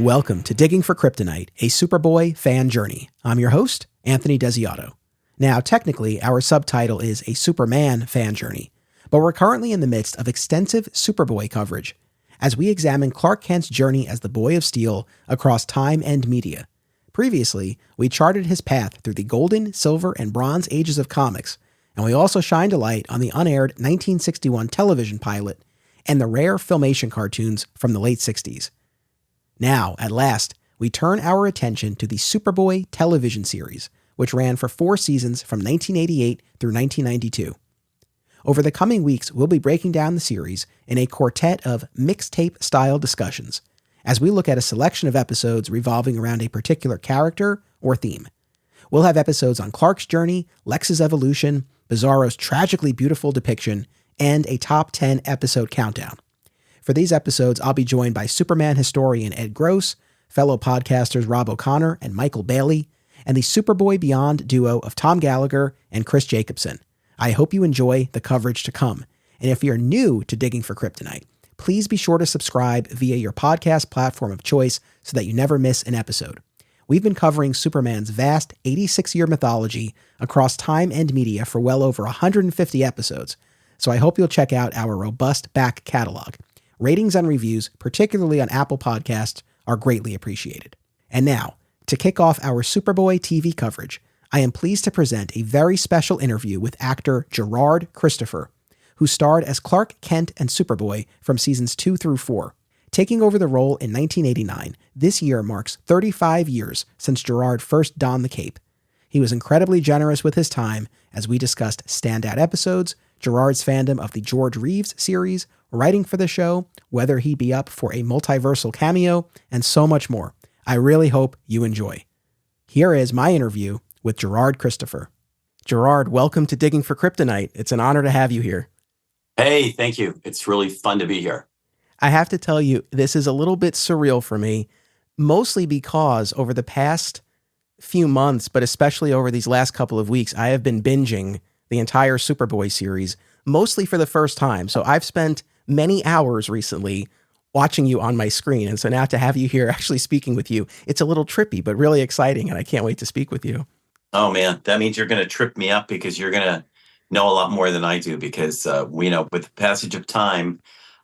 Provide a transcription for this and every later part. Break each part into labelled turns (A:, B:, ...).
A: Welcome to Digging for Kryptonite, a Superboy fan journey. I'm your host, Anthony Desiato. Now, technically, our subtitle is a Superman fan journey, but we're currently in the midst of extensive Superboy coverage as we examine Clark Kent's journey as the Boy of Steel across time and media. Previously, we charted his path through the golden, silver, and bronze ages of comics, and we also shined a light on the unaired 1961 television pilot and the rare Filmation cartoons from the late 60s. Now, at last, we turn our attention to the Superboy television series, which ran for 4 seasons from 1988 through 1992. Over the coming weeks, we'll be breaking down the series in a quartet of mixtape-style discussions, as we look at a selection of episodes revolving around a particular character or theme. We'll have episodes on Clark's journey, Lex's evolution, Bizarro's tragically beautiful depiction, and a top 10 episode countdown. For these episodes, I'll be joined by Superman historian Ed Gross, fellow podcasters Rob O'Connor and Michael Bailey, and the Superboy Beyond duo of Tom Gallagher and Chris Jacobson. I hope you enjoy the coverage to come. And if you're new to Digging for Kryptonite, please be sure to subscribe via your podcast platform of choice so that you never miss an episode. We've been covering Superman's vast 86-year mythology across time and media for well over 150 episodes, so I hope you'll check out our robust back catalog. Ratings and reviews, particularly on Apple Podcasts, are greatly appreciated. And now, to kick off our Superboy TV coverage, I am pleased to present a very special interview with actor GERARD CHRISTOPHER, who starred as Clark Kent and Superboy from seasons 2 through 4. Taking over the role in 1989, this year marks 35 years since GERARD first donned the cape. He was incredibly generous with his time as we discussed standout episodes, GERARD's fandom of the George Reeves series, writing for the show, whether he'd be up for a multiversal cameo, and so much more. I really hope you enjoy. Here is my interview with GERARD CHRISTOPHER. GERARD, welcome to Digging for Kryptonite. It's an honor to have you here.
B: Hey, thank you. It's really fun to be here.
A: I have to tell you, this is a little bit surreal for me, mostly because over the past few months, but especially over these last couple of weeks, I have been binging the entire Superboy series, mostly for the first time. So I've spent many hours recently watching you on my screen. And so now to have you here actually speaking with you, it's a little trippy, but really exciting. And I can't wait to speak with you.
B: Oh, man, that means you're going to trip me up because you're going to know a lot more than I do because, we know with the passage of time,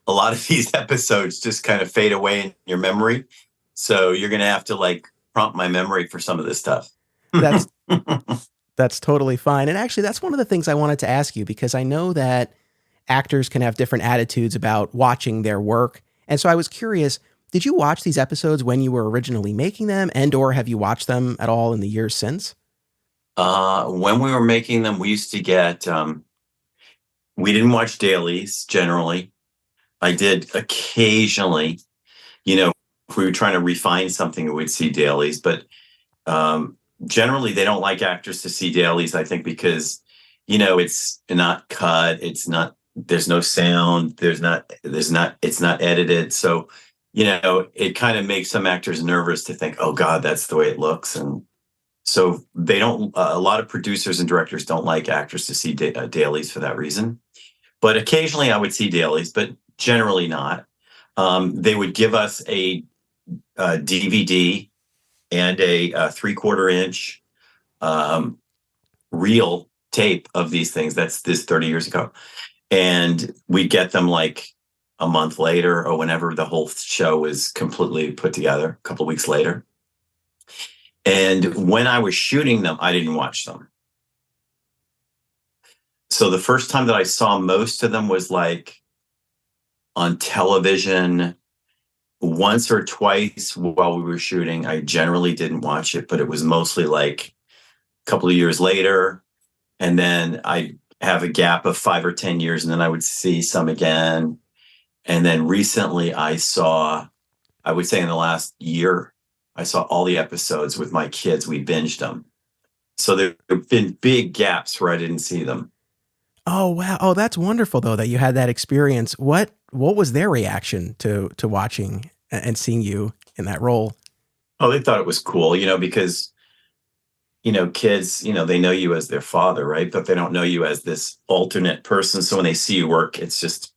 B: a lot of these episodes just kind of fade away in your memory. So you're going to have to prompt my memory for some of this stuff.
A: That's totally fine. And actually, that's one of the things I wanted to ask you, because I know that actors can have different attitudes about watching their work. And so I was curious, did you watch these episodes when you were originally making them, and or have you watched them at all in the years since?
B: When we were making them, we used to get, we didn't watch dailies generally. I did occasionally, if we were trying to refine something, we'd see dailies, but generally they don't like actors to see dailies, I think, because, it's not cut. There's no sound. It's not edited. So, it kind of makes some actors nervous to think, oh God, that's the way it looks. And so they don't, a lot of producers and directors don't like actors to see dailies for that reason. But occasionally I would see dailies, but generally not. They would give us a DVD and a 3/4 inch reel tape of these things. That's this 30 years ago. And we get them a month later or whenever the whole show was completely put together, a couple of weeks later. And when I was shooting them, I didn't watch them. So the first time that I saw most of them was on television once or twice while we were shooting. I generally didn't watch it, but it was mostly a couple of years later. And then I have a gap of 5 or 10 years, and then I would see some again. And then recently I would say in the last year, I saw all the episodes with my kids. We binged them. So there have been big gaps where I didn't see them.
A: Oh, wow. Oh, that's wonderful, though, that you had that experience. What was their reaction to watching and seeing you in that role?
B: Oh, they thought it was cool, because, kids, they know you as their father, right? But they don't know you as this alternate person. So when they see you work, it's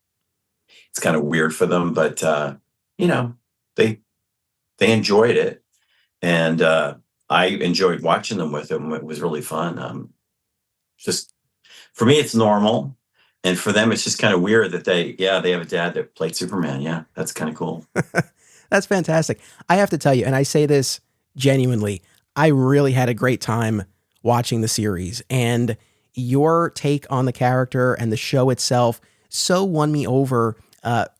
B: kind of weird for them. But, they enjoyed it, and I enjoyed watching them with them. It was really fun. Just for me, it's normal, and for them, it's just kind of weird that they have a dad that played Superman. Yeah, that's kind of cool.
A: That's fantastic. I have to tell you, and I say this genuinely, I really had a great time watching the series, and your take on the character and the show itself so won me over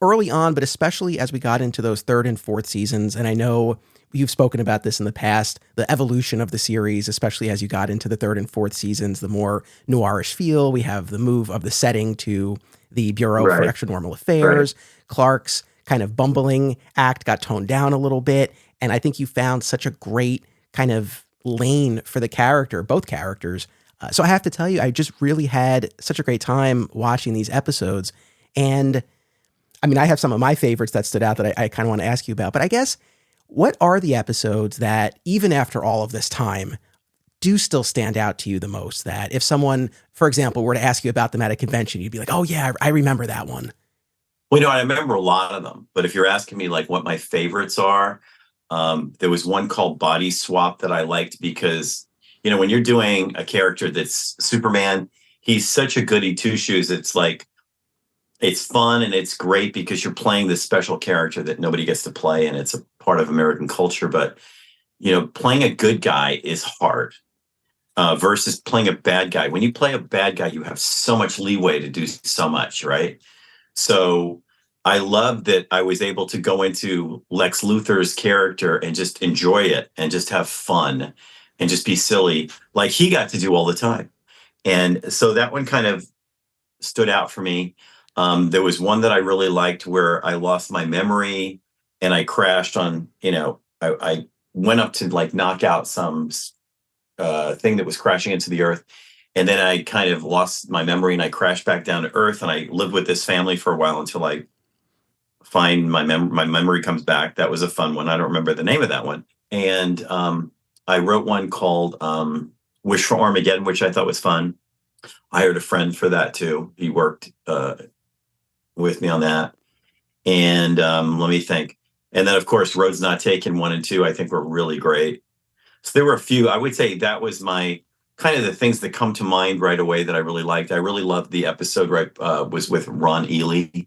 A: early on, but especially as we got into those third and fourth seasons. And I know you've spoken about this in the past, the evolution of the series, especially as you got into the third and fourth seasons, the more noirish feel. We have the move of the setting to the Bureau for
B: Right.
A: Extranormal Affairs. Clark's kind of bumbling act got toned down a little bit. And I think you found such a great kind of lane for the character, both characters. So I have to tell you, I just really had such a great time watching these episodes. And I mean, I have some of my favorites that stood out that I kind of want to ask you about. But I guess, what are the episodes that, even after all of this time, do still stand out to you the most? That if someone, for example, were to ask you about them at a convention, you'd be like, oh yeah, I remember that one.
B: Well, I remember a lot of them, but if you're asking me like what my favorites are, there was one called Body Swap that I liked because, when you're doing a character that's Superman, he's such a goody two shoes. It's like, it's fun and it's great because you're playing this special character that nobody gets to play, and it's a part of American culture. But, playing a good guy is hard versus playing a bad guy. When you play a bad guy, you have so much leeway to do so much, right? So I love that I was able to go into Lex Luthor's character and just enjoy it and just have fun and just be silly like he got to do all the time. And so that one kind of stood out for me. There was one that I really liked where I lost my memory and I crashed on, I went up to like knock out some thing that was crashing into the earth. And then I kind of lost my memory and I crashed back down to earth, and I lived with this family for a while until I find my memory comes back. That was a fun one. I don't remember the name of that one. And I wrote one called Wish for Armageddon, which I thought was fun. I hired a friend for that too. He worked with me on that. And let me think. And then of course, Roads Not Taken 1 and 2, I think were really great. So there were a few. I would say that was my kind of the things that come to mind right away that I really liked. I really loved the episode was with Ron Ely,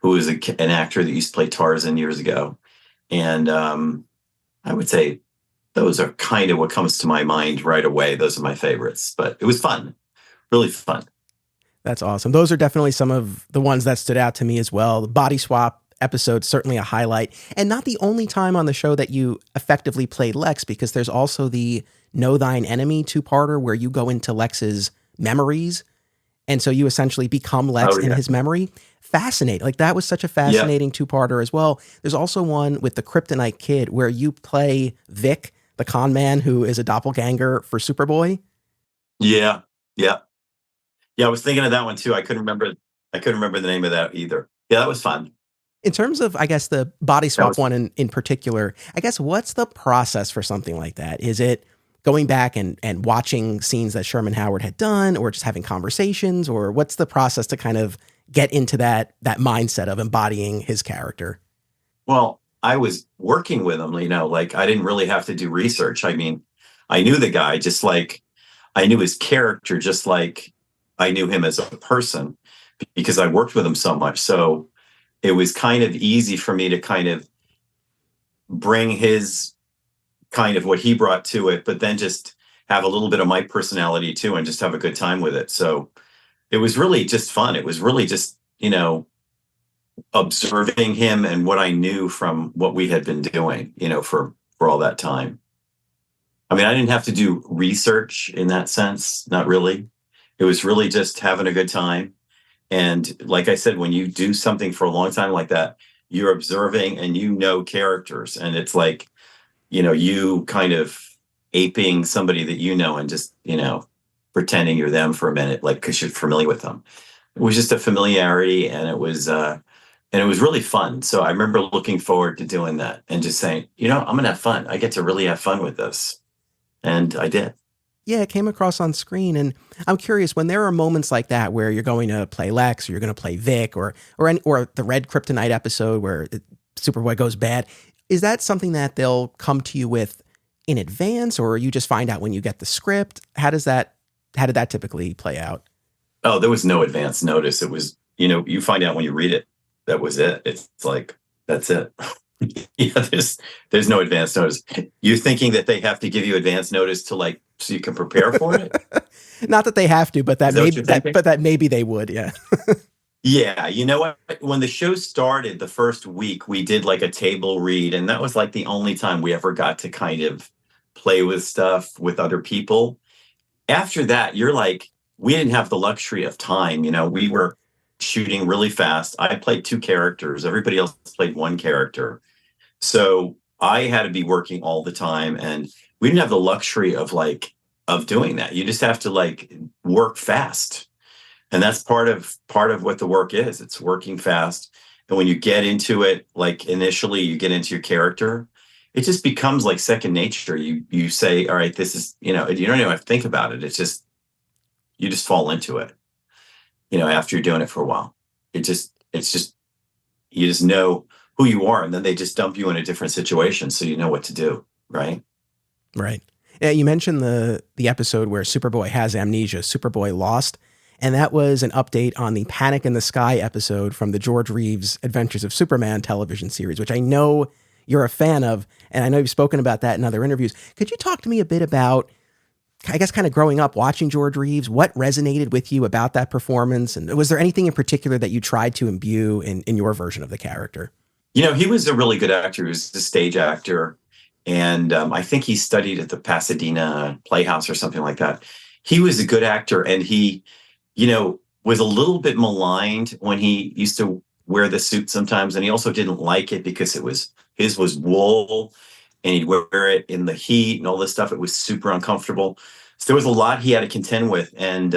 B: who was an actor that used to play Tarzan years ago. And I would say those are kind of what comes to my mind right away. Those are my favorites, but it was fun, really fun.
A: That's awesome. Those are definitely some of the ones that stood out to me as well. The Body Swap episode, certainly a highlight, and not the only time on the show that you effectively played Lex, because there's also the Know Thine Enemy two-parter where you go into Lex's memories. And so you essentially become Lex in his memory. Fascinating. Like, that was such a fascinating two-parter as well. There's also one with the Kryptonite Kid where you play Vic, the con man who is a doppelganger for Superboy.
B: Yeah. I was thinking of that one too. I couldn't remember the name of that either. Yeah, that was fun.
A: In terms of, I guess, the Body Swap one in particular, I guess, what's the process for something like that? Is it going back and watching scenes that Sherman Howard had done, or just having conversations, or what's the process to kind of get into that mindset of embodying his character?
B: Well, I was working with him, like I didn't really have to do research. I mean, I knew the guy just like I knew his character, just like I knew him as a person because I worked with him so much. So it was kind of easy for me to kind of bring his kind of what he brought to it, but then just have a little bit of my personality too and just have a good time with it. So it was really just fun. It was really just, observing him and what I knew from what we had been doing, for all that time. I mean, I didn't have to do research in that sense, not really. It was really just having a good time. And like I said, when you do something for a long time like that, you're observing and characters. And it's like, you kind of aping somebody that and just, pretending you're them for a minute, like, because you're familiar with them. It was just a familiarity, and it was really fun. So I remember looking forward to doing that and just saying, I'm going to have fun. I get to really have fun with this. And I did.
A: Yeah, it came across on screen. And I'm curious, when there are moments like that where you're going to play Lex, or you're going to play Vic, or the Red Kryptonite episode where Superboy goes bad, Is that something that they'll come to you with in advance, or you just find out when you get the script? How did that typically play out?
B: Oh, there was no advance notice. It was, you find out when you read it. That was it. It's like, that's it. Yeah, there's no advance notice. You're thinking that they have to give you advance notice to so you can prepare for it?
A: Not that they have to, but that maybe they would. Yeah.
B: Yeah, you know what? When the show started, the first week, we did like a table read, and that was like the only time we ever got to kind of play with stuff with other people. After that, you're like, we didn't have the luxury of time. We were shooting really fast. I played two characters. Everybody else played one character. So I had to be working all the time, and we didn't have the luxury of doing that. You just have to work fast. And that's part of what the work is. It's working fast. And when you get into it, initially you get into your character, it just becomes like second nature. You say, all right, this is, you don't even have to think about it. It's just, you just fall into it, after you're doing it for a while. You just know who you are, and then they just dump you in a different situation. So you know what to do. Right.
A: Right. Yeah, you mentioned the episode where Superboy has amnesia, Superboy Lost. And that was an update on the Panic in the Sky episode from the George Reeves Adventures of Superman television series, which I know you're a fan of, and I know you've spoken about that in other interviews. Could you talk to me a bit about, I guess, kind of growing up watching George Reeves, what resonated with you about that performance? And was there anything in particular that you tried to imbue in your version of the character?
B: He was a really good actor. He was a stage actor. And I think he studied at the Pasadena Playhouse or something like that. He was a good actor, and he was a little bit maligned when he used to wear the suit sometimes. And he also didn't like it because his was wool, and he'd wear it in the heat and all this stuff. It was super uncomfortable. So there was a lot he had to contend with. And,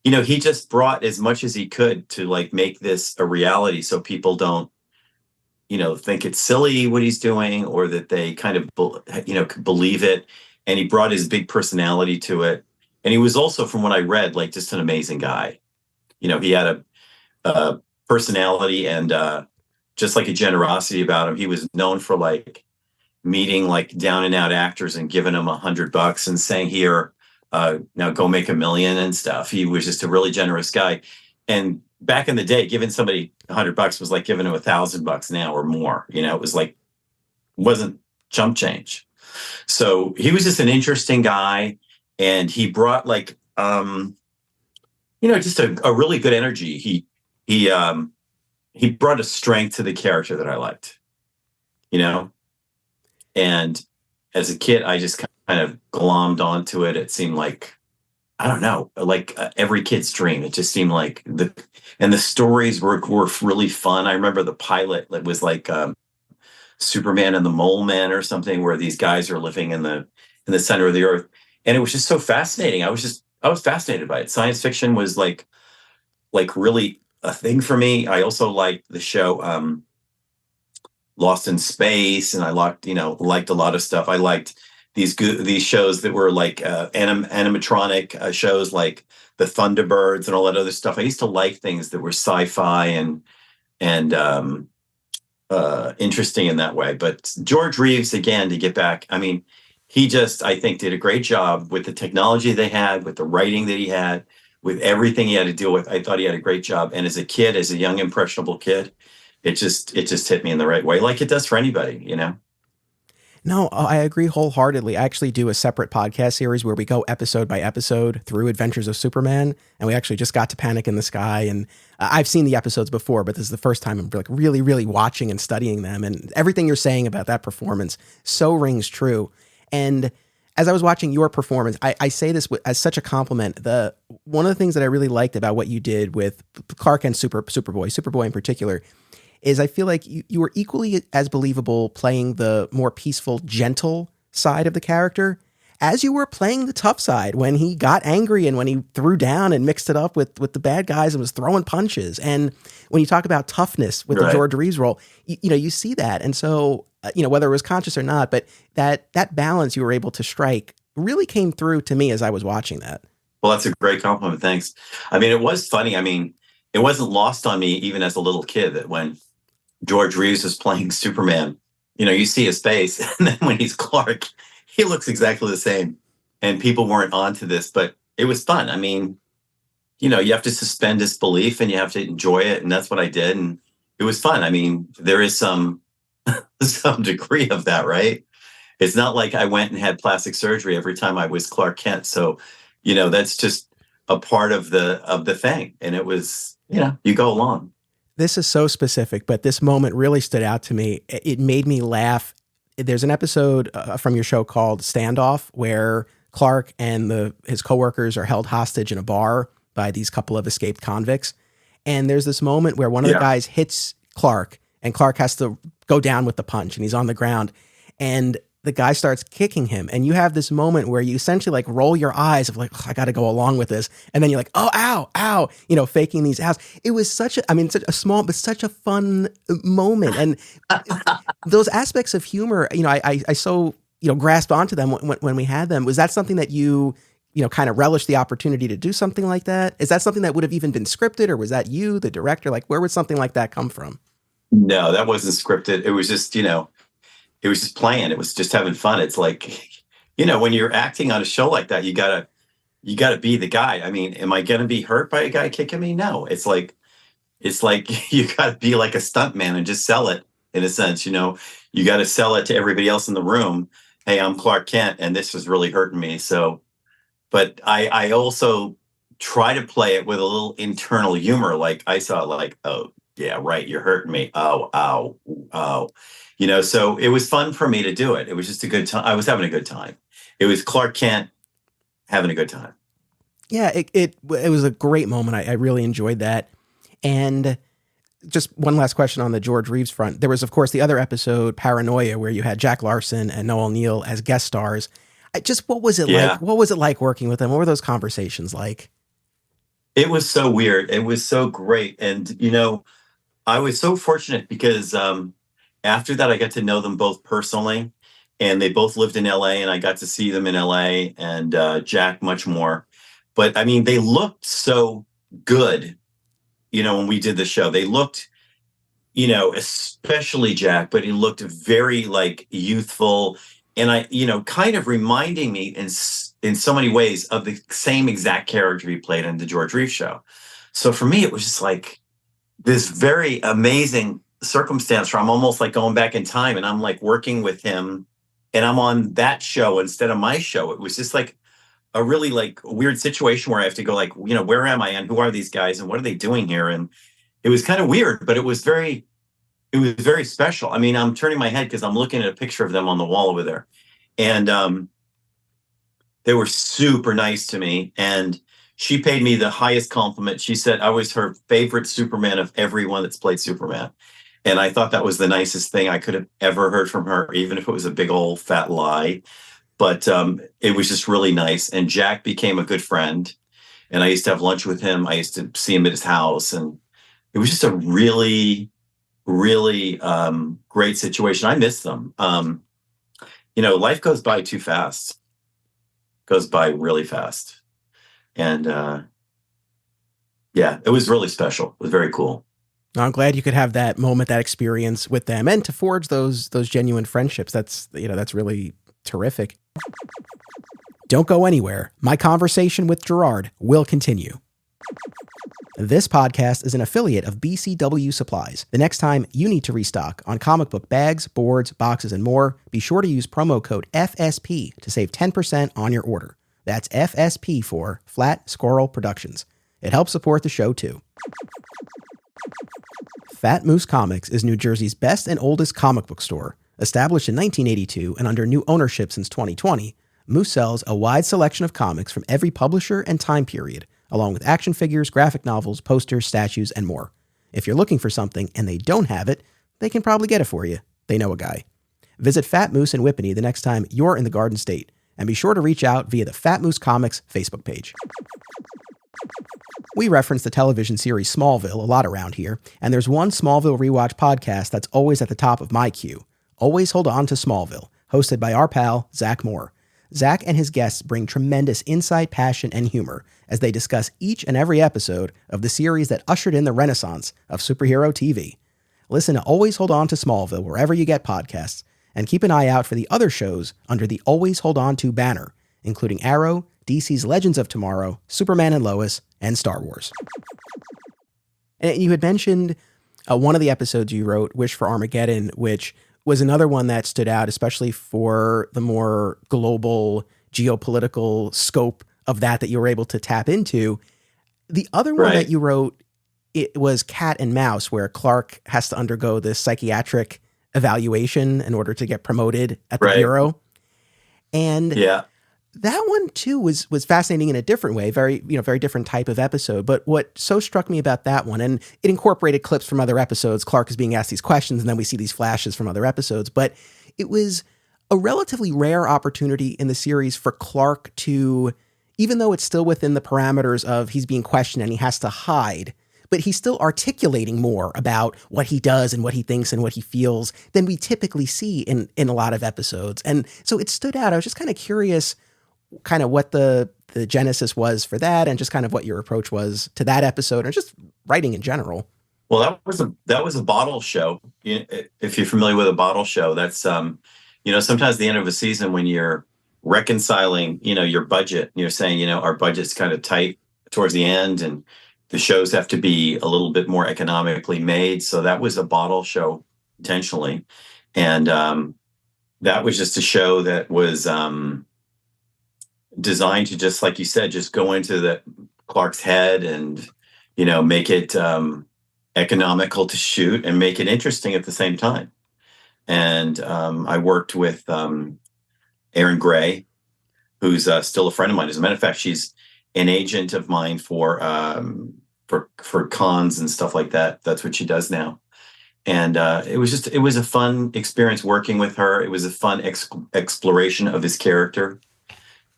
B: he just brought as much as he could to make this a reality. So people don't, think it's silly what he's doing, or that they kind of, believe it. And he brought his big personality to it. And he was also, from what I read, just an amazing guy. He had a personality and just a generosity about him. He was known for meeting down and out actors and giving them $100 and saying, here, now go make $1 million and stuff. He was just a really generous guy. And back in the day, giving somebody $100 was like giving them $1,000 now or more. It was wasn't chump change. So he was just an interesting guy. And he brought just a really good energy. He brought a strength to the character that I liked, and as a kid, I just kind of glommed onto it. It seemed I don't know, every kid's dream. It just seemed and the stories were really fun. I remember the pilot that was Superman and the Mole Men or something, where these guys are living in the center of the earth. And it was just so fascinating. I was fascinated by it. Science fiction was really a thing for me. I also liked the show Lost in Space, and I liked a lot of stuff. I liked these shows that were animatronic shows, like the Thunderbirds and all that other stuff. I used to like things that were sci-fi and interesting in that way. But George Reeves, again, to get back, I mean, he just, I think, did a great job with the technology they had, with the writing that he had, with everything he had to deal with. I thought he had a great job. And as a young, impressionable kid, it just hit me in the right way, like it does for anybody,
A: No, I agree wholeheartedly. I actually do a separate podcast series where we go episode by episode through Adventures of Superman. And we actually just got to Panic in the Sky. And I've seen the episodes before, but this is the first time I'm really, really watching and studying them. And everything you're saying about that performance so rings true. And as I was watching your performance, I say this as such a compliment. One of the things that I really liked about what you did with Clark and Superboy in particular, is I feel like you were equally as believable playing the more peaceful, gentle side of the character as you were playing the tough side when he got angry and when he threw down and mixed it up with the bad guys and was throwing punches. And when you talk about toughness with the George Reeves role, you see that. And so, whether it was conscious or not, but that balance you were able to strike really came through to me as I was watching that.
B: Well, that's a great compliment. Thanks. I mean, it was funny. I mean, it wasn't lost on me even as a little kid that when George Reeves was playing Superman, you see his face, and then when he's Clark, he looks exactly the same. And people weren't onto this, but it was fun. I mean, you have to suspend disbelief and you have to enjoy it. And that's what I did. And it was fun. I mean, there is some degree of that, right? It's not like I went and had plastic surgery every time I was Clark Kent. So, that's just a part of the thing. And it was, you go along.
A: This is so specific, but this moment really stood out to me. It made me laugh. There's an episode from your show called Standoff where Clark and his coworkers are held hostage in a bar by these couple of escaped convicts. And there's this moment where one of the guys hits Clark and Clark has to go down with the punch and he's on the ground and the guy starts kicking him. And you have this moment where you essentially like roll your eyes of like, I got to go along with this. And then you're like, oh, ow, faking these outs. It was such a small, but such a fun moment. And those aspects of humor, I so, grasped onto them when we had them. Was that something that you kind of relished the opportunity to do something like that? Is that something that would have even been scripted or was that you, the director? Like where would something like that come from?
B: No, that wasn't scripted. It was just, it was just playing. It was just having fun. It's like, when you're acting on a show like that, you gotta be the guy. I mean, am I going to be hurt by a guy kicking me? No, it's like you got to be like a stuntman and just sell it in a sense, you got to sell it to everybody else in the room. Hey, I'm Clark Kent and this is really hurting me. So, but I also try to play it with a little internal humor. Like I saw like, oh yeah, right. You're hurting me. Oh, ow, ow. So it was fun for me to do it. It was just a good time. I was having a good time. It was Clark Kent having a good time.
A: Yeah, it was a great moment. I really enjoyed that. And just one last question on the George Reeves front. There was, of course, the other episode, Paranoia, where you had Jack Larson and Noel Neill as guest stars. What was it like? What was it like working with them? What were those conversations like?
B: It was so weird. It was so great. And, I was so fortunate because after that, I got to know them both personally. And they both lived in LA and I got to see them in LA and Jack much more. But I mean, they looked so good, when we did the show. They looked, especially Jack, but he looked very like youthful. And I, kind of reminding me in so many ways of the same exact character he played in the George Reeves show. So for me, it was just like this very amazing circumstance where I'm almost like going back in time and I'm like working with him and I'm on that show instead of my show. It was just like a really like weird situation where I have to go like, where am I and who are these guys and what are they doing here? And it was kind of weird, but it was very special. I mean, I'm turning my head because I'm looking at a picture of them on the wall over there. And they were super nice to me. And she paid me the highest compliment. She said I was her favorite Superman of everyone that's played Superman. And I thought that was the nicest thing I could have ever heard from her, even if it was a big old fat lie. But it was just really nice. And Jack became a good friend. And I used to have lunch with him. I used to see him at his house. And it was just a really, really great situation. I miss them. Life goes by too fast. Goes by really fast. And it was really special. It was very cool.
A: I'm glad you could have that moment, that experience with them, and to forge those genuine friendships. That's really terrific. Don't go anywhere. My conversation with Gerard will continue. This podcast is an affiliate of BCW Supplies. The next time you need to restock on comic book bags, boards, boxes, and more, be sure to use promo code FSP to save 10% on your order. That's FSP for Flat Squirrel Productions. It helps support the show, too. Fat Moose Comics is New Jersey's best and oldest comic book store. Established in 1982 and under new ownership since 2020, Moose sells a wide selection of comics from every publisher and time period, along with action figures, graphic novels, posters, statues, and more. If you're looking for something and they don't have it, they can probably get it for you. They know a guy. Visit Fat Moose in Whippany the next time you're in the Garden State, and be sure to reach out via the Fat Moose Comics Facebook page. We reference the television series Smallville a lot around here, and there's one Smallville rewatch podcast that's always at the top of my queue. Always Hold On to Smallville, hosted by our pal, Zach Moore. Zach and his guests bring tremendous insight, passion, and humor as they discuss each and every episode of the series that ushered in the renaissance of superhero TV. Listen to Always Hold On to Smallville wherever you get podcasts, and keep an eye out for the other shows under the Always Hold On to banner, including Arrow, DC's Legends of Tomorrow, Superman and Lois, and Star Wars. And you had mentioned one of the episodes you wrote, Wish for Armageddon, which was another one that stood out, especially for the more global geopolitical scope of that you were able to tap into. The other one that you wrote, it was Cat and Mouse, where Clark has to undergo this psychiatric evaluation in order to get promoted at the Bureau. And that one too was fascinating in a different way, very different type of episode. But what so struck me about that one, and it incorporated clips from other episodes. Clark is being asked these questions, and then we see these flashes from other episodes. But it was a relatively rare opportunity in the series for Clark to, even though it's still within the parameters of he's being questioned and he has to hide, but he's still articulating more about what he does and what he thinks and what he feels than we typically see in a lot of episodes. And so it stood out. I was just kind of curious kind of what the genesis was for that, and just kind of what your approach was to that episode, or just writing in general.
B: Well, that was a bottle show. If you're familiar with a bottle show, that's sometimes at the end of a season when you're reconciling, your budget, and you're saying, our budget's kind of tight towards the end, and the shows have to be a little bit more economically made. So that was a bottle show intentionally, and that was just a show that was designed to, just like you said, just go into the Clark's head and make it economical to shoot and make it interesting at the same time. And I worked with Erin Gray, who's still a friend of mine. As a matter of fact, she's an agent of mine for cons and stuff like that. That's what she does now. And it was a fun experience working with her. It was a fun exploration of his character,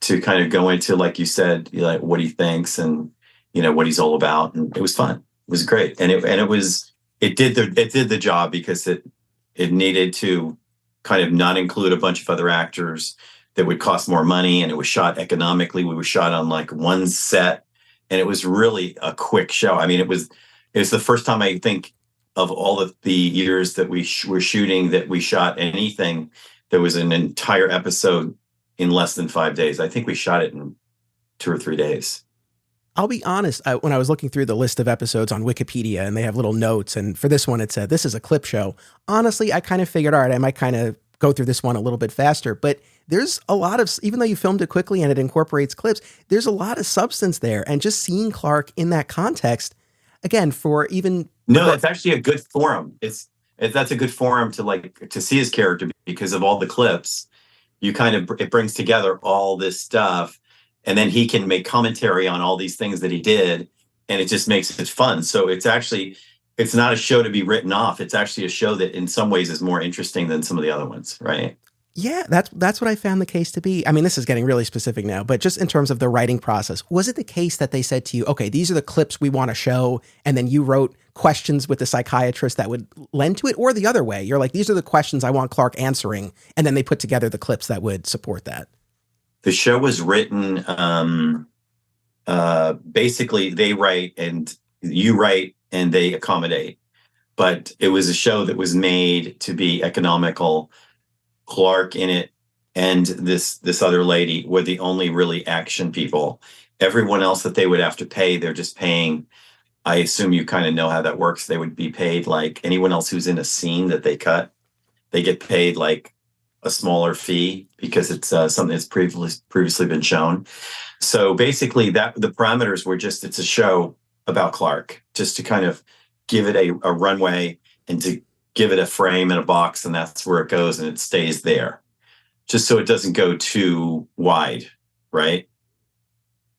B: to kind of go into, like you said, what he thinks and what he's all about, and it was fun. It was great, and it did the job, because it needed to kind of not include a bunch of other actors that would cost more money, and it was shot economically. We were shot on like one set, and it was really a quick show. I mean, it was the first time, I think, of all of the years that we were shooting, that we shot anything. There was an entire episode in less than 5 days. I think we shot it in 2 or 3 days.
A: I'll be honest, when I was looking through the list of episodes on Wikipedia, and they have little notes, and for this one it said, this is a clip show. Honestly, I kind of figured, all right, I might kind of go through this one a little bit faster, but there's a lot of, even though you filmed it quickly and it incorporates clips, there's a lot of substance there. And just seeing Clark in that context, again, for even...
B: No, it's actually a good forum. That's a good forum to see his character, because of all the clips. It brings together all this stuff, and then he can make commentary on all these things that he did, and it just makes it fun. So it's not a show to be written off. It's actually a show that in some ways is more interesting than some of the other ones, right?
A: Yeah, that's what I found the case to be. I mean, this is getting really specific now, but just in terms of the writing process, was it the case that they said to you, okay, these are the clips we want to show, and then you wrote questions with the psychiatrist that would lend to it, or the other way? You're like, these are the questions I want Clark answering, and then they put together the clips that would support that.
B: The show was written, basically they write and you write and they accommodate, but it was a show that was made to be economical. Clark in it and this other lady were the only really action people. Everyone else that they would have to pay, they're just paying. I assume you kind of know how that works. They would be paid like anyone else who's in a scene that they cut. They get paid like a smaller fee, because it's something that's previously been shown. So basically, the parameters were just, it's a show about Clark, just to kind of give it a runway and to give it a frame and a box, and that's where it goes, and it stays there, just so it doesn't go too wide, right?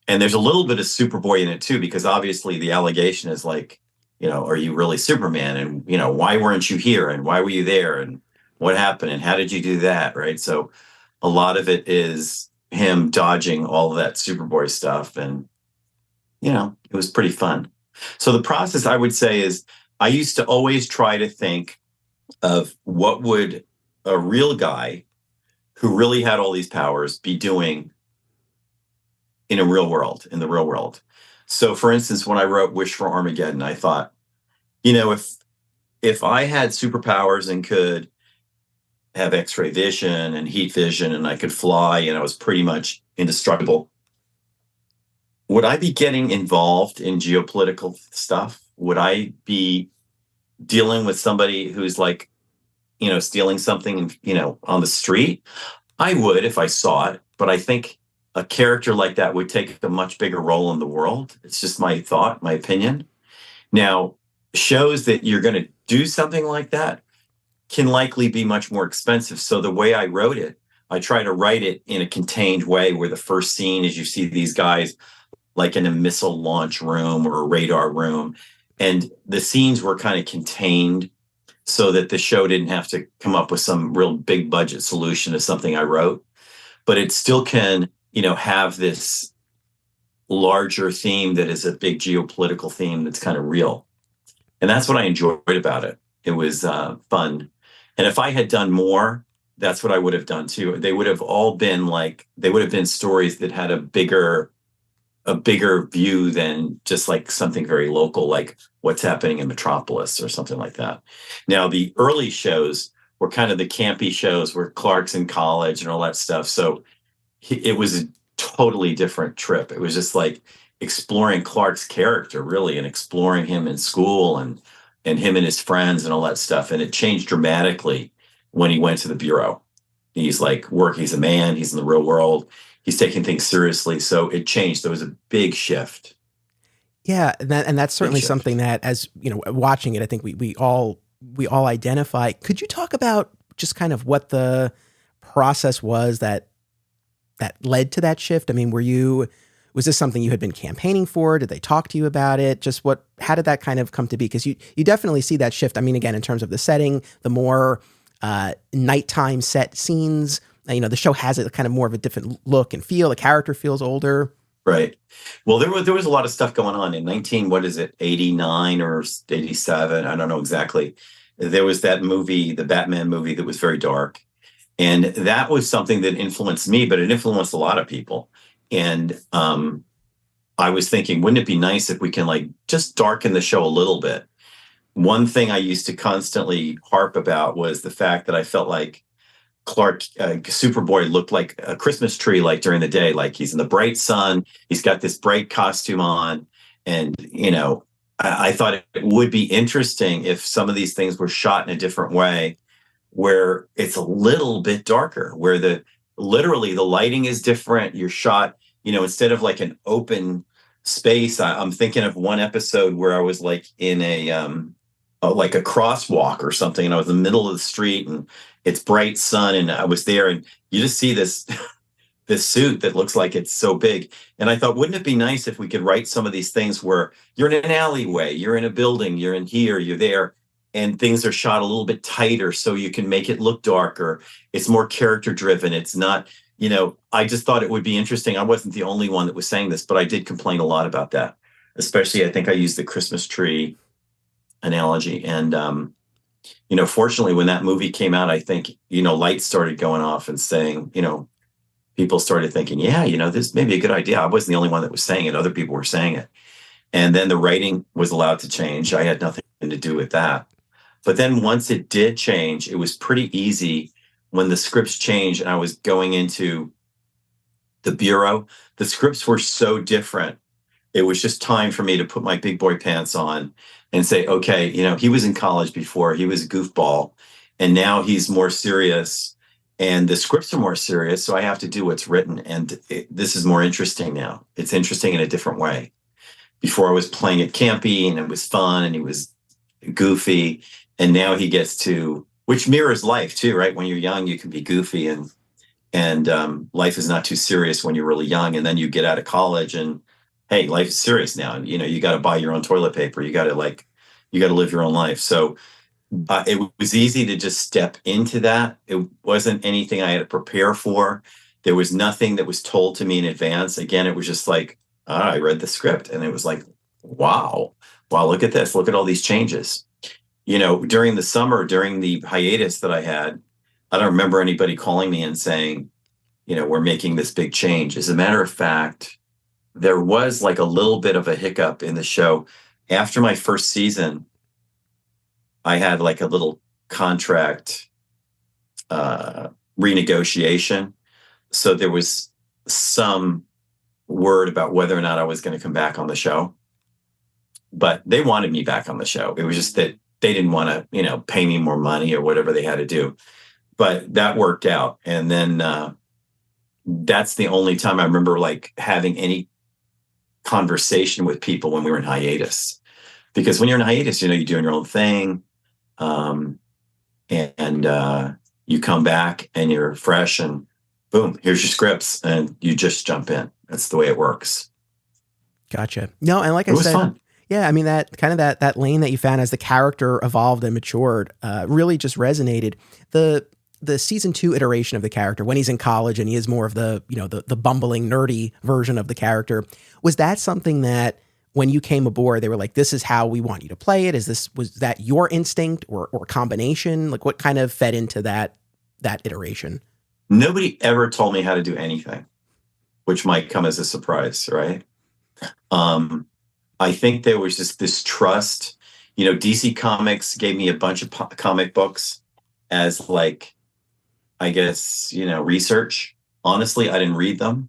B: And there's a little bit of Superboy in it too, because obviously the allegation is like, are you really Superman? And, why weren't you here? And why were you there? And what happened? And how did you do that? Right. So a lot of it is him dodging all of that Superboy stuff. And, it was pretty fun. So the process, I would say, is I used to always try to think of what would a real guy who really had all these powers be doing in the real world. So for instance, when I wrote Wish for Armageddon, I thought, if if I had superpowers and could have X-ray vision and heat vision and I could fly and I was pretty much indestructible, would I be getting involved in geopolitical stuff? Would I be dealing with somebody who's like, stealing something, on the street? I would if I saw it, but I think a character like that would take a much bigger role in the world. It's just my thought, my opinion. Now, shows that you're going to do something like that can likely be much more expensive. So the way I wrote it, I try to write it in a contained way where the first scene is you see these guys like in a missile launch room or a radar room. And the scenes were kind of contained so that the show didn't have to come up with some real big budget solution to something I wrote. But it still can, have this larger theme that is a big geopolitical theme that's kind of real. And that's what I enjoyed about it. It was fun. And if I had done more, that's what I would have done too. They would have all been stories that had a bigger view than just like something very local, like what's happening in Metropolis or something like that. Now, the early shows were kind of the campy shows where Clark's in college and all that stuff. So it was a totally different trip. It was just like exploring Clark's character really and exploring him in school and him and his friends and all that stuff. And it changed dramatically when he went to the Bureau. He's like he's a man, he's in the real world. He's taking things seriously. So it changed. There was a big shift.
A: Yeah. And that's certainly something that, as watching it, I think we all identify. Could you talk about just kind of what the process was that led to that shift? I mean, was this something you had been campaigning for? Did they talk to you about it? How did that kind of come to be? Because you definitely see that shift. I mean, again, in terms of the setting, the more nighttime set scenes, the show has a kind of more of a different look and feel. The character feels older.
B: Right. Well, there was a lot of stuff going on in 89 or 87. I don't know exactly. There was that movie, the Batman movie, that was very dark. And that was something that influenced me, but it influenced a lot of people. And I was thinking, wouldn't it be nice if we can like just darken the show a little bit? One thing I used to constantly harp about was the fact that I felt like Superboy looked like a Christmas tree, like during the day, like he's in the bright sun, he's got this bright costume on. And, I thought it would be interesting if some of these things were shot in a different way, where it's a little bit darker, where literally the lighting is different. You're shot, instead of like an open space. I'm thinking of one episode where I was like in like a crosswalk or something, and I was in the middle of the street and it's bright sun and I was there, and you just see this this suit that looks like it's so big. And I thought, wouldn't it be nice if we could write some of these things where you're in an alleyway, you're in a building, you're in here, you're there, and things are shot a little bit tighter so you can make it look darker. It's more character driven. It's not, I just thought it would be interesting. I wasn't the only one that was saying this, but I did complain a lot about that. Especially, I think I used the Christmas tree analogy. And, fortunately, when that movie came out, I think, lights started going off and saying, people started thinking, yeah, this may be a good idea. I wasn't the only one that was saying it. Other people were saying it. And then the writing was allowed to change. I had nothing to do with that. But then once it did change, it was pretty easy when the scripts changed and I was going into the Bureau. The scripts were so different. It was just time for me to put my big boy pants on and say, okay, he was in college before, he was a goofball, and now he's more serious and the scripts are more serious. So I have to do what's written. And this is more interesting now. It's interesting in a different way. Before I was playing it campy and it was fun and he was goofy. And now he gets to, which mirrors life too, right? When you're young, you can be goofy and life is not too serious when you're really young. And then you get out of college and, hey, life is serious now. And, you got to buy your own toilet paper. You got to live your own life. So it was easy to just step into that. It wasn't anything I had to prepare for. There was nothing that was told to me in advance. Again, it was just like, I read the script and it was like, wow, look at this. Look at all these changes. During the summer, during the hiatus that I had, I don't remember anybody calling me and saying, we're making this big change. As a matter of fact, there was like a little bit of a hiccup in the show. After my first season, I had like a little contract renegotiation. So there was some word about whether or not I was going to come back on the show. But they wanted me back on the show. It was just that they didn't want to, pay me more money or whatever they had to do. But that worked out. And then that's the only time I remember like having any conversation with people when we were in hiatus. Because when you're in hiatus, you're doing your own thing. And you come back and you're fresh and boom, here's your scripts and you just jump in. That's the way it works.
A: Gotcha. No, and like I said,
B: fun.
A: Yeah, I mean, that kind of that lane that you found as the character evolved and matured really just resonated. The season 2 iteration of the character, when he's in college and he is more of the bumbling, nerdy version of the character, was that something that when you came aboard, they were like, this is how we want you to play it? Was that your instinct or combination? Like what kind of fed into that iteration?
B: Nobody ever told me how to do anything, which might come as a surprise, right? I think there was just this trust. DC Comics gave me a bunch of comic books as like, I guess, research. Honestly, I didn't read them.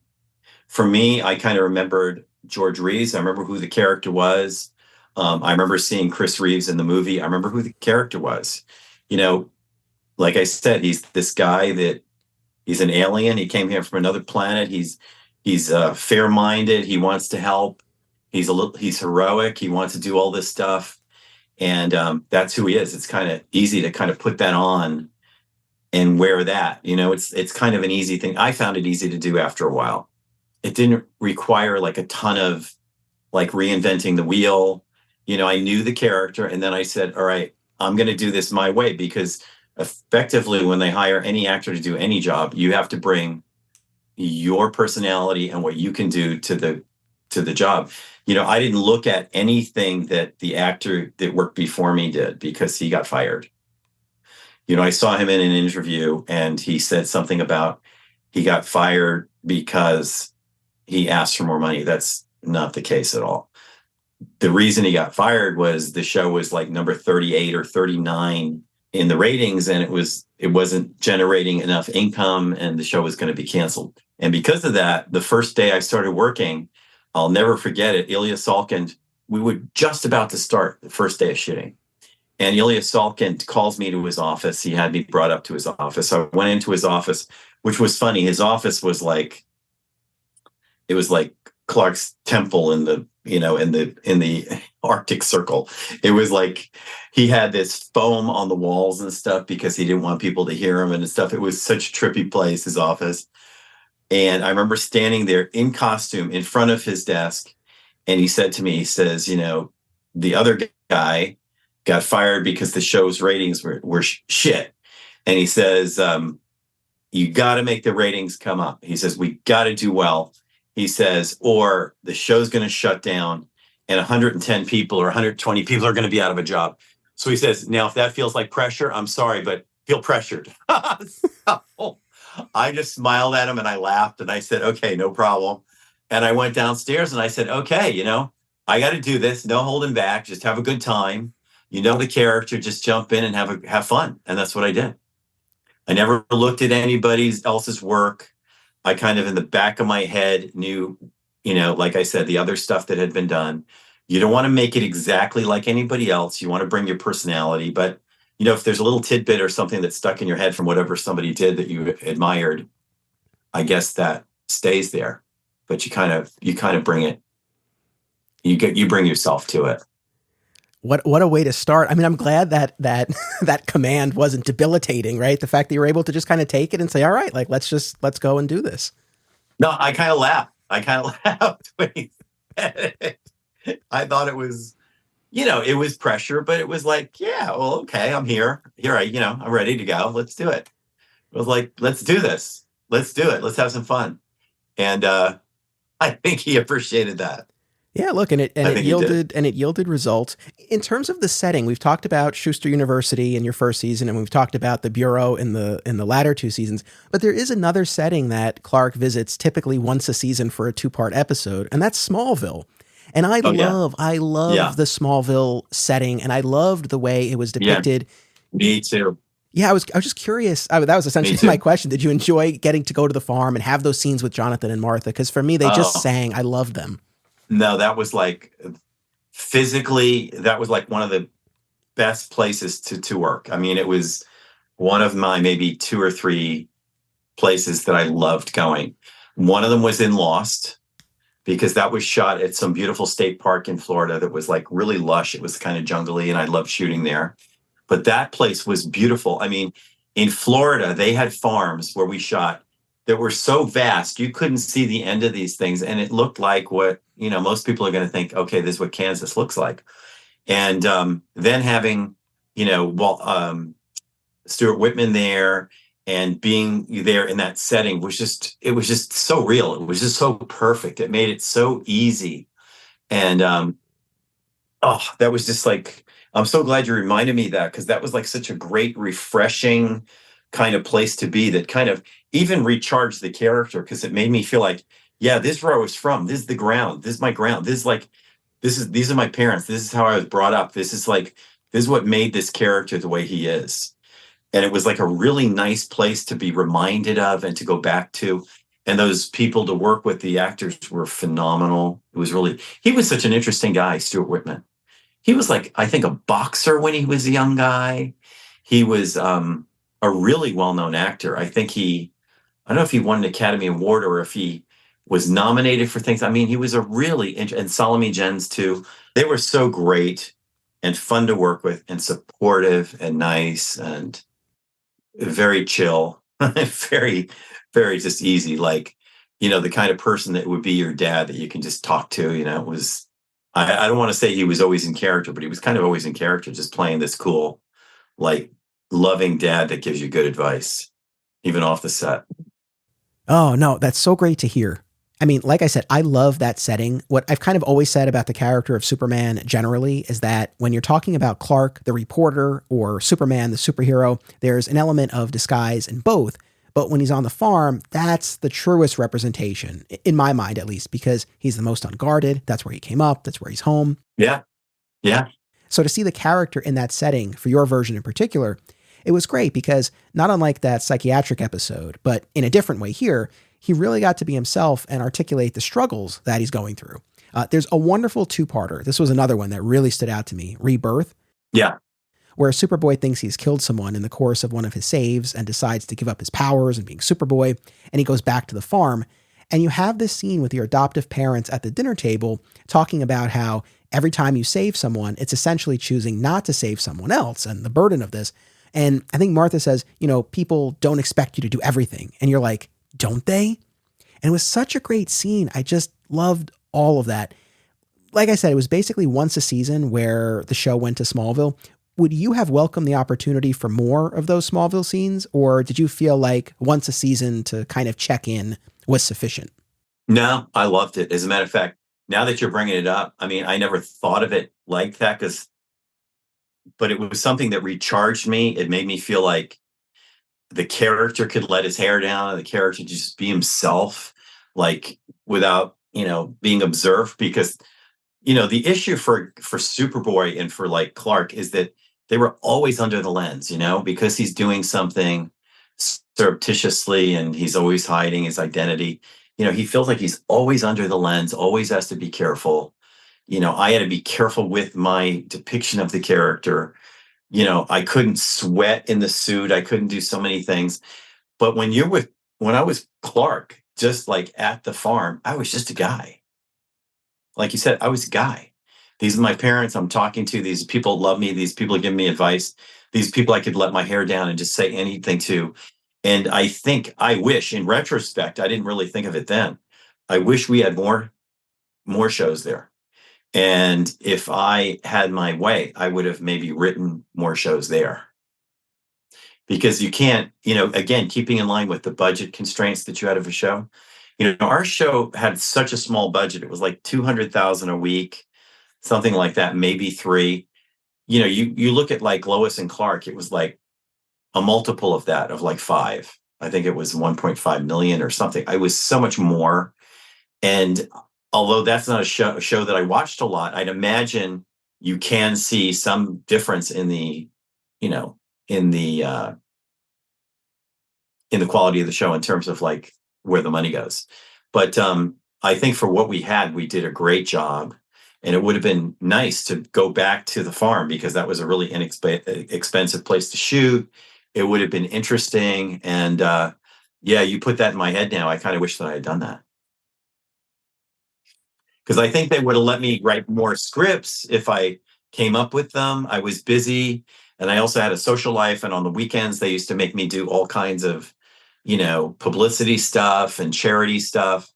B: For me, I kind of remembered George Reeves. I remember who the character was. I remember seeing Chris Reeves in the movie. I remember who the character was. Like I said, he's this guy that he's an alien. He came here from another planet. He's fair-minded. He wants to help. He's heroic. He wants to do all this stuff. And that's who he is. It's kind of easy to kind of put that on and wear that. It's kind of an easy thing. I found it easy to do after a while. It didn't require like a ton of like reinventing the wheel. I knew the character and then I said, all right, I'm going to do this my way, because effectively when they hire any actor to do any job, you have to bring your personality and what you can do to the job. I didn't look at anything that the actor that worked before me did, because he got fired. I saw him in an interview and he said something about he got fired because he asked for more money. That's not the case at all. The reason he got fired was the show was like number 38 or 39 in the ratings, and it wasn't generating enough income, and the show was going to be canceled. And because of that, the first day I started working, I'll never forget it. Ilya Salkind, we were just about to start the first day of shooting. And Ilya Salkind calls me to his office. He had me brought up to his office. I went into his office, which was funny. His office was like, it was like Clark's temple in the Arctic Circle. It was like he had this foam on the walls and stuff because he didn't want people to hear him and stuff. It was such a trippy place, his office. And I remember standing there in costume in front of his desk. And he said to me, he says, the other guy got fired because the show's ratings were shit. And he says, you got to make the ratings come up. He says, we got to do well. He says, or the show's going to shut down and 110 people or 120 people are going to be out of a job. So he says, now, if that feels like pressure, I'm sorry, but feel pressured. So I just smiled at him and I laughed and I said, okay, no problem. And I went downstairs and I said, okay, I got to do this. No holding back. Just have a good time. The character, just jump in and have fun. And that's what I did. I never looked at anybody else's work. I kind of in the back of my head knew, like I said, the other stuff that had been done. You don't want to make it exactly like anybody else. You want to bring your personality. But, if there's a little tidbit or something that's stuck in your head from whatever somebody did that you admired, I guess that stays there. But you kind of bring it. You bring yourself to it.
A: What a way to start. I mean, I'm glad that that command wasn't debilitating, right? The fact that you were able to just kind of take it and say, all right, like, let's go and do this.
B: No, I kind of laughed when he said it. I thought it was, it was pressure, but it was like, yeah, well, okay, I'm here. I'm ready to go. Let's do it. It was like, let's do this. Let's do it. Let's have some fun. And I think he appreciated that.
A: Yeah, look, and it yielded results. In terms of the setting, we've talked about Schuster University in your first season, and we've talked about the Bureau in the latter two seasons. But there is another setting that Clark visits typically once a season for a 2-part episode, and that's Smallville. And
B: Oh yeah.
A: I love
B: Yeah.
A: the Smallville setting, and I loved the way it was
B: Yeah.
A: depicted.
B: Me too.
A: Yeah, I was just curious. That was
B: Me
A: essentially my
B: too.
A: question. Did you enjoy getting to go to the farm and have those scenes with Jonathan and Martha? Because for me, they just
B: Oh
A: sang. I loved them.
B: no, that was like physically, that was like one of the best places to work. I mean, it was one of my maybe two or three places that I loved going. One of them was in Lost because that was shot at some beautiful state park in Florida that was like really lush. It was kind of jungly, and I loved shooting there. But that place was beautiful. I mean, in Florida, they had farms where we shot that were so vast you couldn't see the end of these things, and it looked like what most people are going to think. Okay, this is what Kansas looks like. And then having well, Stuart Whitman there and being there in that setting it was just so real. It was just so perfect. It made it so easy. And oh, that was just like, I'm so glad you reminded me of that, because that was like such a great, refreshing kind of place to be, that kind of even recharged the character, because it made me feel like, yeah, this is where I was from. This is the ground. This is my ground. These are my parents. This is how I was brought up. This is what made this character the way he is. And it was like a really nice place to be reminded of and to go back to. And those people to work with, the actors were phenomenal. He was such an interesting guy, Stuart Whitman. He was like, I think, a boxer when he was a young guy. He was a really well-known actor. I don't know if he won an Academy Award or if he was nominated for things. I mean, he was and Salome Jens too. They were so great and fun to work with and supportive and nice and very chill, very, very just easy. Like, the kind of person that would be your dad that you can just talk to. It was, I don't want to say he was always in character, but he was kind of always in character, just playing this cool, like, loving dad that gives you good advice, even off the set.
A: Oh, no, that's so great to hear. I mean, like I said, I love that setting. What I've kind of always said about the character of Superman generally is that when you're talking about Clark, the reporter, or Superman, the superhero, there's an element of disguise in both. But when he's on the farm, that's the truest representation, in my mind at least, because he's the most unguarded. That's where he came up. That's where he's home.
B: Yeah. Yeah.
A: So to see the character in that setting, for your version in particular, it was great because not unlike that psychiatric episode, but in a different way here, he really got to be himself and articulate the struggles that he's going through. There's a wonderful two-parter. This was another one that really stood out to me, Rebirth,
B: Yeah.
A: where Superboy thinks he's killed someone in the course of one of his saves and decides to give up his powers and being Superboy, and he goes back to the farm. And you have this scene with your adoptive parents at the dinner table talking about how every time you save someone, it's essentially choosing not to save someone else and the burden of this. And I think Martha says, people don't expect you to do everything. And you're like, don't they? And it was such a great scene. I just loved all of that. Like I said, it was basically once a season where the show went to Smallville. Would you have welcomed the opportunity for more of those Smallville scenes? Or did you feel like once a season to kind of check in was sufficient?
B: No, I loved it. As a matter of fact, now that you're bringing it up, I mean, I never thought of it like that, but it was something that recharged me. It made me feel like the character could let his hair down and the character just be himself, like, without, being observed. Because, the issue for Superboy and for like Clark is that they were always under the lens, because he's doing something surreptitiously and he's always hiding his identity. He feels like he's always under the lens, always has to be careful. I had to be careful with my depiction of the character. I couldn't sweat in the suit. I couldn't do so many things. But when I was Clark, just like at the farm, I was just a guy. Like you said, I was a guy. These are my parents I'm talking to. These people love me. These people give me advice. These people I could let my hair down and just say anything to. And I wish, in retrospect, I didn't really think of it then. I wish we had more shows there. And if I had my way, I would have maybe written more shows there. Because you can't, again, keeping in line with the budget constraints that you had of a show. Our show had such a small budget. It was like 200,000 a week, something like that, maybe three. You look at like Lois and Clark, it was like a multiple of that, of like five. I think it was 1.5 million or something. I was so much more. And although that's not a show that I watched a lot, I'd imagine you can see some difference in the, you know, in the quality of the show in terms of like where the money goes. But I think for what we had, we did a great job. And it would have been nice to go back to the farm because that was a really expensive place to shoot. It would have been interesting. And yeah, you put that in my head now. I kind of wish that I had done that. Because I think they would have let me write more scripts if I came up with them. I was busy and I also had a social life. And on the weekends, they used to make me do all kinds of, publicity stuff and charity stuff.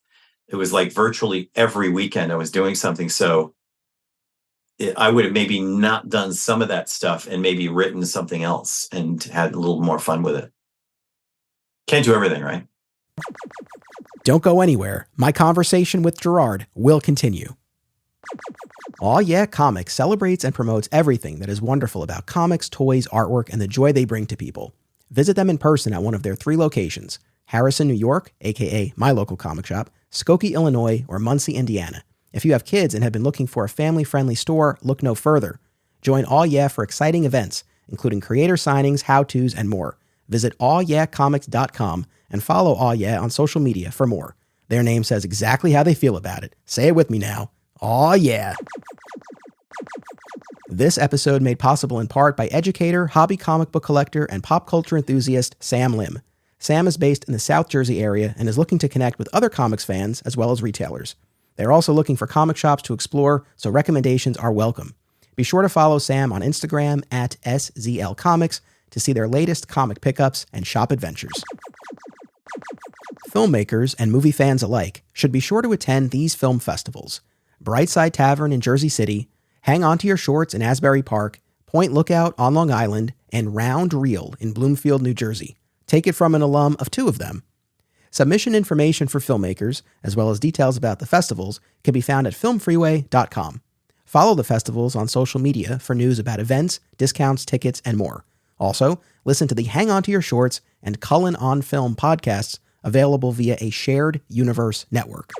B: It was like virtually every weekend I was doing something. So I would have maybe not done some of that stuff and maybe written something else and had a little more fun with it. Can't do everything, right?
A: Don't go anywhere. My conversation with Gerard will continue. Aw Yeah Comics celebrates and promotes everything that is wonderful about comics, toys, artwork, and the joy they bring to people. Visit them in person at one of their 3 locations, Harrison, New York, aka my local comic shop, Skokie, Illinois, or Muncie, Indiana. If you have kids and have been looking for a family-friendly store, look no further. Join Aw Yeah for exciting events, including creator signings, how-tos, and more. Visit awyeahcomics.com and follow Aw Yeah on social media for more. Their name says exactly how they feel about it. Say it with me now. Aw yeah. This episode made possible in part by educator, hobby comic book collector, and pop culture enthusiast Sam Lim. Sam is based in the South Jersey area and is looking to connect with other comics fans as well as retailers. They're also looking for comic shops to explore, so recommendations are welcome. Be sure to follow Sam on Instagram at SZLComics to see their latest comic pickups and shop adventures. Filmmakers and movie fans alike should be sure to attend these film festivals: Brightside Tavern in Jersey City, Hang On to Your Shorts in Asbury Park, Point Lookout on Long Island, and Round Reel in Bloomfield, New Jersey. Take it from an alum of 2 of them. Submission information for filmmakers, as well as details about the festivals, can be found at filmfreeway.com. Follow the festivals on social media for news about events, discounts, tickets, and more. Also, listen to the Hang On to Your Shorts and Cullen on Film podcasts, available via a shared universe network.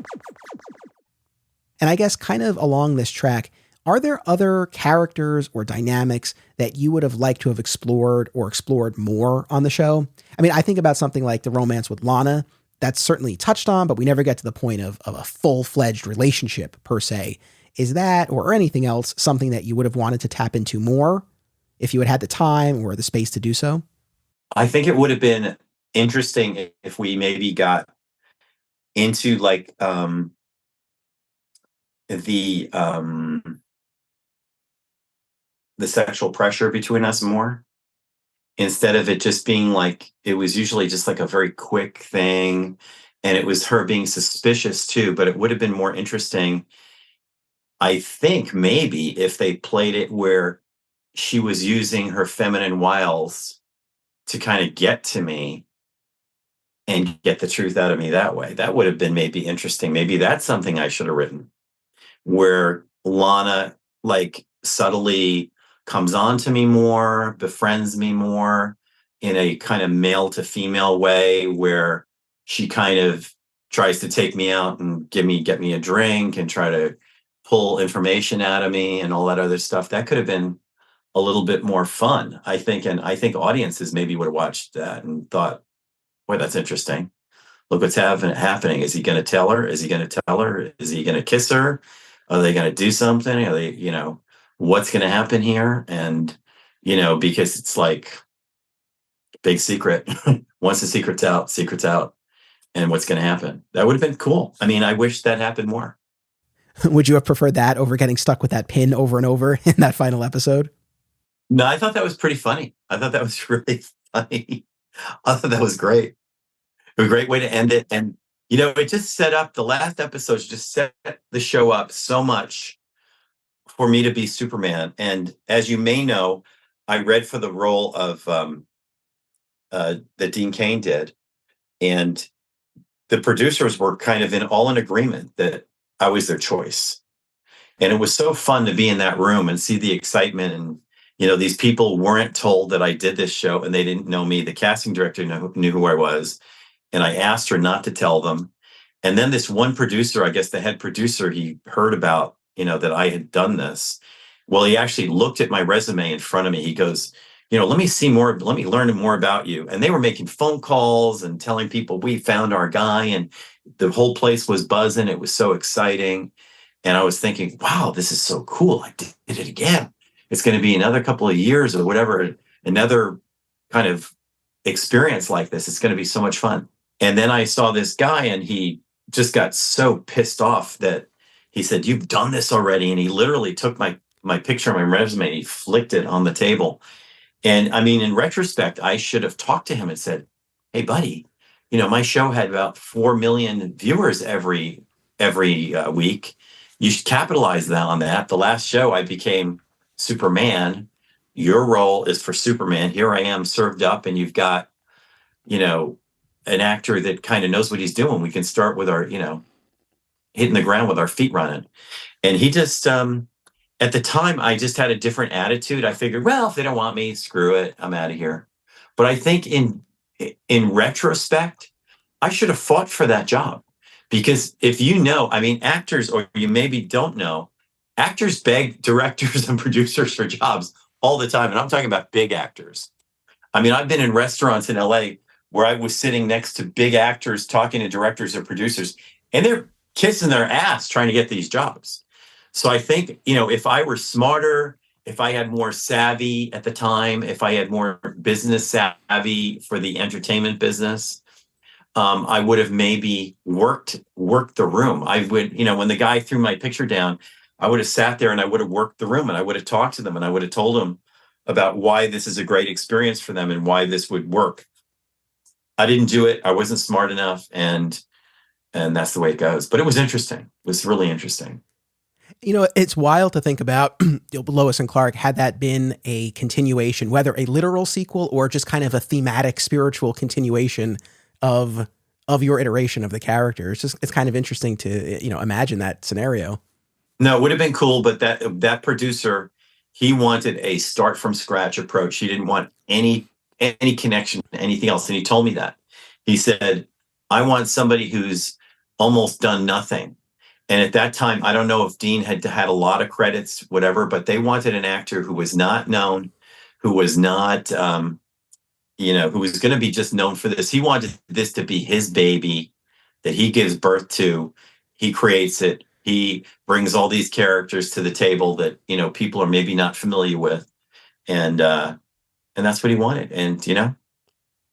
A: And I guess kind of along this track, are there other characters or dynamics that you would have liked to have explored or explored more on the show? I mean, I think about something like the romance with Lana. That's certainly touched on, but we never get to the point of a full-fledged relationship per se. Is that, or anything else, something that you would have wanted to tap into more if you had had the time or the space to do so?
B: I think it would have been interesting if we maybe got into like the sexual pressure between us more, instead of it just being like, it was usually just like a very quick thing, and it was her being suspicious too. But it would have been more interesting, I think, maybe if they played it where she was using her feminine wiles to kind of get to me and get the truth out of me that way. That would have been maybe interesting. Maybe that's something I should have written, where Lana like subtly comes on to me more, befriends me more in a kind of male to female way, where she kind of tries to take me out and get me a drink and try to pull information out of me and all that other stuff. That could have been a little bit more fun, I think. And I think audiences maybe would have watched that and thought, boy, that's interesting. Look what's happening. Is he going to tell her? Is he going to tell her? Is he going to kiss her? Are they going to do something? Are they, what's going to happen here? And, because it's like big secret. Once the secret's out. And what's going to happen? That would have been cool. I mean, I wish that happened more.
A: Would you have preferred that over getting stuck with that pin over and over in that final episode?
B: No, I thought that was pretty funny. I thought that was really funny. I thought that was great. A great way to end it. And, it just set up, the last episodes just set the show up so much for me to be Superman. And as you may know, I read for the role of that Dean Cain did. And the producers were kind of all in agreement that I was their choice. And it was so fun to be in that room and see the excitement. And, these people weren't told that I did this show and they didn't know me. The casting director knew who I was. And I asked her not to tell them. And then this one producer, I guess the head producer, he heard about, that I had done this. Well, he actually looked at my resume in front of me. He goes, let me see more, let me learn more about you. And they were making phone calls and telling people we found our guy, and the whole place was buzzing. It was so exciting. And I was thinking, wow, this is so cool. I did it again. It's going to be another couple of years or whatever, another kind of experience like this. It's going to be so much fun. And then I saw this guy, and he just got so pissed off that he said, "You've done this already." And he literally took my picture, my resume, and he flicked it on the table. And I mean, in retrospect, I should have talked to him and said, "Hey, buddy, my show had about 4 million viewers every week. You should capitalize on that. The last show I became Superman. Your role is for Superman. Here I am served up, and you've got, an actor that kind of knows what he's doing. We can start with our, hitting the ground with our feet running." And he just, at the time, I just had a different attitude. I figured, well, if they don't want me, screw it, I'm out of here. But I think in retrospect, I should have fought for that job, because if I mean, actors, or you maybe don't know, actors beg directors and producers for jobs all the time, and I'm talking about big actors. I mean, I've been in restaurants in LA where I was sitting next to big actors talking to directors or producers, and they're kissing their ass trying to get these jobs. So I think, if I were smarter, if I had more savvy at the time, if I had more business savvy for the entertainment business, I would have maybe worked the room. I would, when the guy threw my picture down, I would have sat there and I would have worked the room, and I would have talked to them, and I would have told them about why this is a great experience for them and why this would work. I didn't do it. I wasn't smart enough, and that's the way it goes. But it was interesting. It was really interesting.
A: It's wild to think about Lois and Clark, had that been a continuation, whether a literal sequel or just kind of a thematic, spiritual continuation of your iteration of the character. It's kind of interesting to, imagine that scenario.
B: No, it would have been cool, but that producer, he wanted a start from scratch approach. He didn't want any connection to anything else. And he told me that. He said, "I want somebody who's almost done nothing." And at that time, I don't know if Dean had a lot of credits, whatever, but they wanted an actor who was not known, who was not, who was going to be just known for this. He wanted this to be his baby that he gives birth to. He creates it. He brings all these characters to the table that, people are maybe not familiar with. And that's what he wanted. And,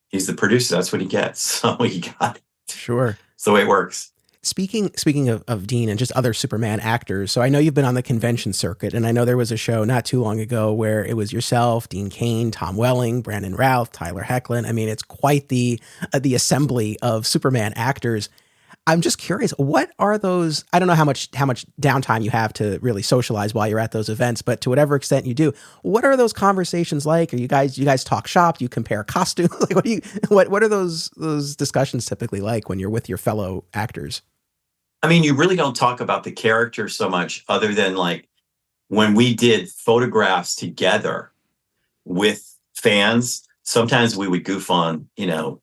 B: he's the producer. That's what he gets. So he got it.
A: Sure.
B: It's the way it works.
A: Speaking of Dean and just other Superman actors, so I know you've been on the convention circuit, and I know there was a show not too long ago where it was yourself, Dean Cain, Tom Welling, Brandon Routh, Tyler Hoechlin. I mean, it's quite the assembly of Superman actors. I'm just curious, what are those? I don't know how much downtime you have to really socialize while you're at those events, but to whatever extent you do, what are those conversations like? Are you guys talk shop? Do you compare costumes? Like, what are those discussions typically like when you're with your fellow actors?
B: I mean, you really don't talk about the character so much, other than like when we did photographs together with fans. Sometimes we would goof on,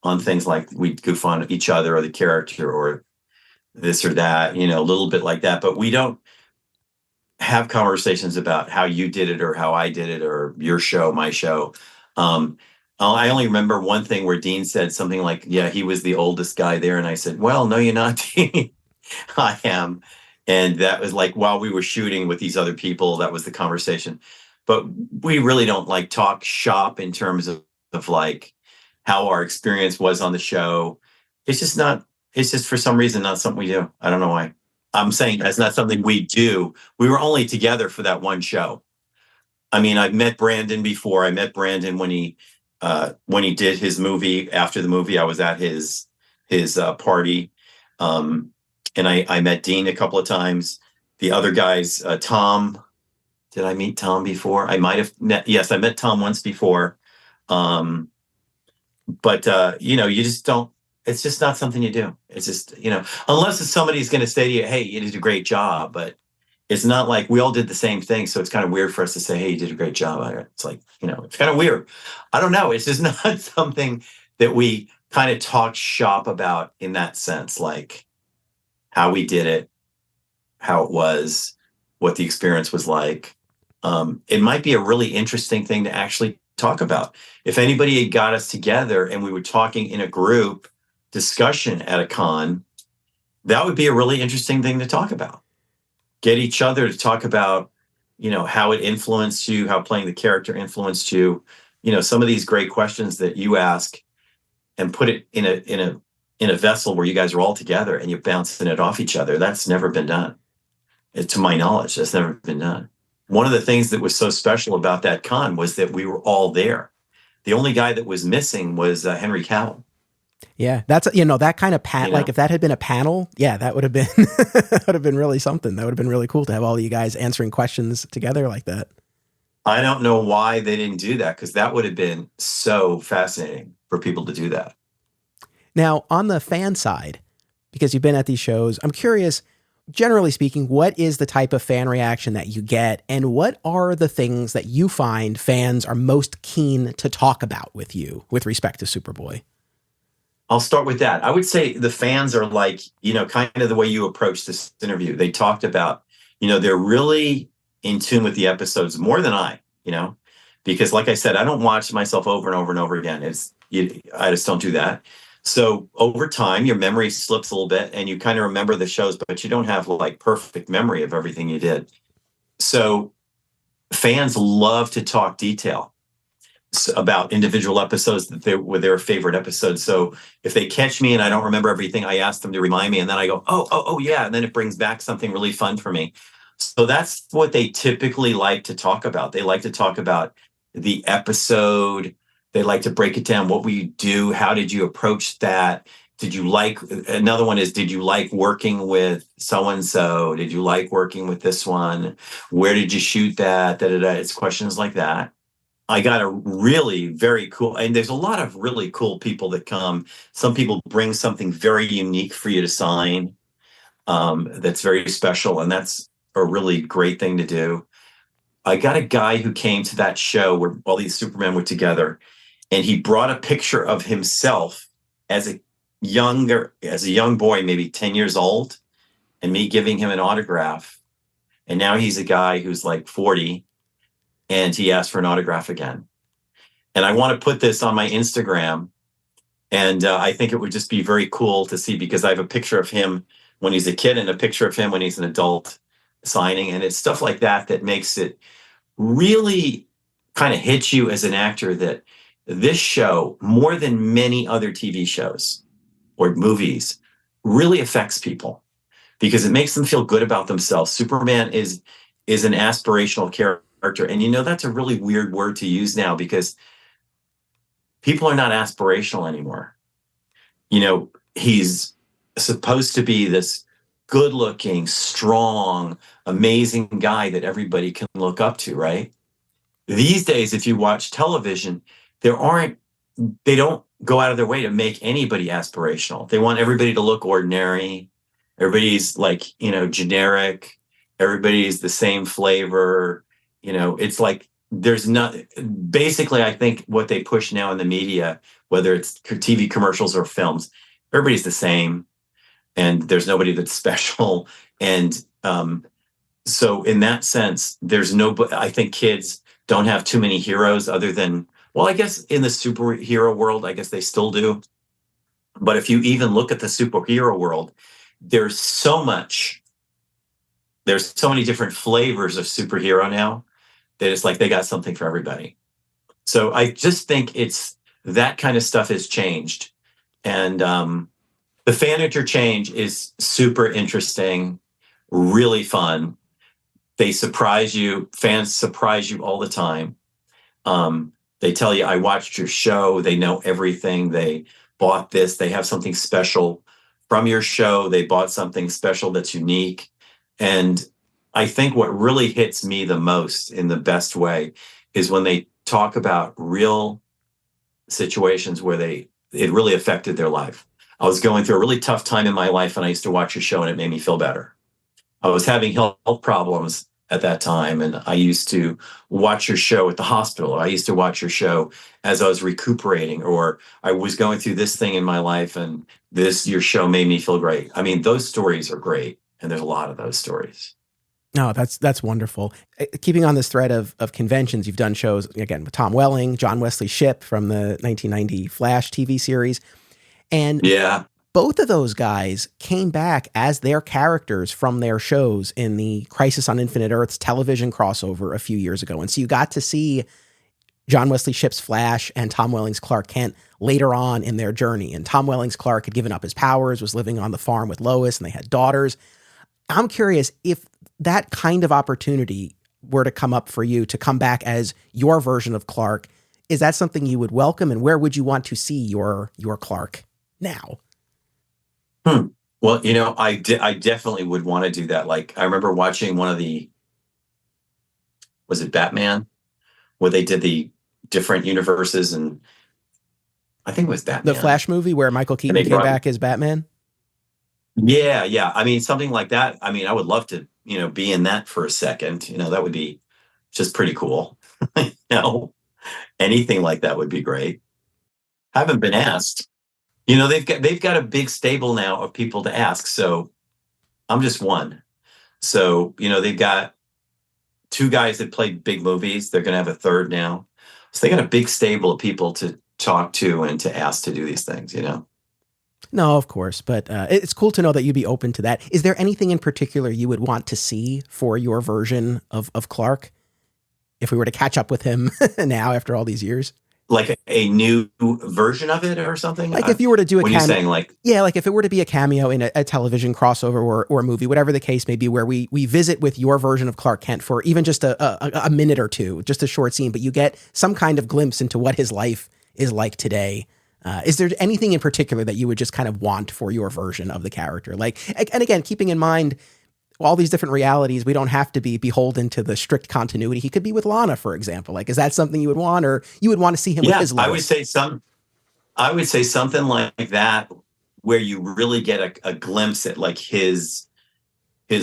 B: on things like we'd goof on each other or the character or this or that, a little bit like that. But we don't have conversations about how you did it or how I did it or your show, my show. I only remember one thing where Dean said something like, "Yeah, he was the oldest guy there." And I said, "Well, no, you're not, Dean." I am. And that was like while we were shooting with these other people, that was the conversation. But we really don't like talk shop in terms of like how our experience was on the show. It's just for some reason not something we do. I don't know why. I'm saying that's not something we do. We were only together for that one show. I mean, I've met Brandon before. I met Brandon when he did his movie. After the movie, I was at his party. And I met Dean a couple of times. The other guys, Tom, did I meet Tom before? I might have met, yes, I met Tom once before. But you just don't, it's just not something you do. It's just, unless it's somebody's going to say to you, "Hey, you did a great job." But it's not like we all did the same thing. So it's kind of weird for us to say, "Hey, you did a great job." It's like, it's kind of weird. I don't know. It's just not something that we kind of talk shop about in that sense. Like, how we did it, how it was, what the experience was like. It might be a really interesting thing to actually talk about. If anybody had got us together and we were talking in a group discussion at a con, that would be a really interesting thing to talk about. Get each other to talk about, how it influenced you, how playing the character influenced you, some of these great questions that you ask, and put it in a vessel where you guys are all together and you're bouncing it off each other. That's never been done. To my knowledge, that's never been done. One of the things that was so special about that con was that we were all there. The only guy that was missing was Henry Cavill.
A: Yeah, that's that kind of like if that had been a panel, yeah, that would have been that would have been really something. That would have been really cool to have all of you guys answering questions together like that.
B: I don't know why they didn't do that, because that would have been so fascinating for people to do that.
A: Now, on the fan side, because you've been at these shows, I'm curious, generally speaking, what is the type of fan reaction that you get, and what are the things that you find fans are most keen to talk about with you with respect to Superboy?
B: I'll start with that. I would say the fans are like, kind of the way you approach this interview. They talked about, they're really in tune with the episodes more than I, because like I said, I don't watch myself over and over and over again. I just don't do that. So over time, your memory slips a little bit and you kind of remember the shows, but you don't have like perfect memory of everything you did. So fans love to talk detail about individual episodes that were their favorite episodes. So if they catch me and I don't remember everything, I ask them to remind me, and then I go, oh yeah, and then it brings back something really fun for me. So that's what they typically like to talk about. They like to talk about the episode. They like to break it down. What we do? How did you approach that? Another one is, did you like working with so-and-so? Did you like working with this one? Where did you shoot that? It's questions like that. I got a really very cool, and there's a lot of really cool people that come. Some people bring something very unique for you to sign, that's very special, and that's a really great thing to do. I got a guy who came to that show where all these Supermen were together, and he brought a picture of himself as a young boy, maybe 10 years old, and me giving him an autograph. And now he's a guy who's like 40, and he asked for an autograph again. And I want to put this on my Instagram, and I think it would just be very cool to see, because I have a picture of him when he's a kid and a picture of him when he's an adult signing, and it's stuff like that that makes it really kind of hit you as an actor that this show, more than many other TV shows or movies, really affects people because it makes them feel good about themselves. Superman is an aspirational character. And that's a really weird word to use now, because people are not aspirational anymore. He's supposed to be this good-looking, strong, amazing guy that everybody can look up to, right? These days, if you watch television, they don't go out of their way to make anybody aspirational. They want everybody to look ordinary. Everybody's like, generic. Everybody's the same flavor. It's like there's not, basically, I think what they push now in the media, whether it's TV commercials or films, everybody's the same, and there's nobody that's special. And so in that sense, I think kids don't have too many heroes other than, well, I guess in the superhero world, I guess they still do. But if you even look at the superhero world, there's so many different flavors of superhero now that it's like they got something for everybody. So I just think it's that kind of stuff has changed. And the fan interchange is super interesting, really fun. Fans surprise you all the time. They tell you, I watched your show. They know everything. They bought this. They have something special from your show. They bought something special that's unique. And I think what really hits me the most in the best way is when they talk about real situations where it really affected their life. I was going through a really tough time in my life, and I used to watch your show, and it made me feel better. I was having health problems at that time. And I used to watch your show at the hospital. I used to watch your show as I was recuperating, or I was going through this thing in my life and your show made me feel great. I mean, those stories are great. And there's a lot of those stories.
A: No, that's wonderful. Keeping on this thread of conventions, you've done shows, again, with Tom Welling, John Wesley Shipp from the 1990 Flash TV series. And
B: yeah,
A: both of those guys came back as their characters from their shows in the Crisis on Infinite Earths television crossover a few years ago. And so you got to see John Wesley Shipp's Flash and Tom Welling's Clark Kent later on in their journey. And Tom Welling's Clark had given up his powers, was living on the farm with Lois, and they had daughters. I'm curious if that kind of opportunity were to come up for you to come back as your version of Clark. Is that something you would welcome? And where would you want to see your Clark now?
B: Well, I definitely would want to do that. Like, I remember watching one of was it Batman, where they did the different universes, and I think it was Batman.
A: The Flash movie where Michael Keaton came back as Batman?
B: Yeah. I mean, something like that. I mean, I would love to, be in that for a second. That would be just pretty cool. Anything like that would be great. Haven't been asked. They've got a big stable now of people to ask. So I'm just one. So, they've got 2 guys that played big movies. They're going to have a third now. So they got a big stable of people to talk to and to ask to do these things,
A: No, of course. But it's cool to know that you'd be open to that. Is there anything in particular you would want to see for your version of Clark if we were to catch up with him now after all these years?
B: Like a new version of it or something?
A: Like if you were to do a cameo.
B: What are you saying? Like,
A: yeah, like if it were to be a cameo in a television crossover or a movie, whatever the case may be, where we visit with your version of Clark Kent for even just a minute or two, just a short scene, but you get some kind of glimpse into what his life is like today. Is there anything in particular that you would just kind of want for your version of the character? Like, and again, keeping in mind all these different realities, we don't have to be beholden to the strict continuity. He could be with Lana, for example. Like, is that something you would want, or you would want to see him with his Lois?
B: I would say something like that, where you really get a glimpse at like his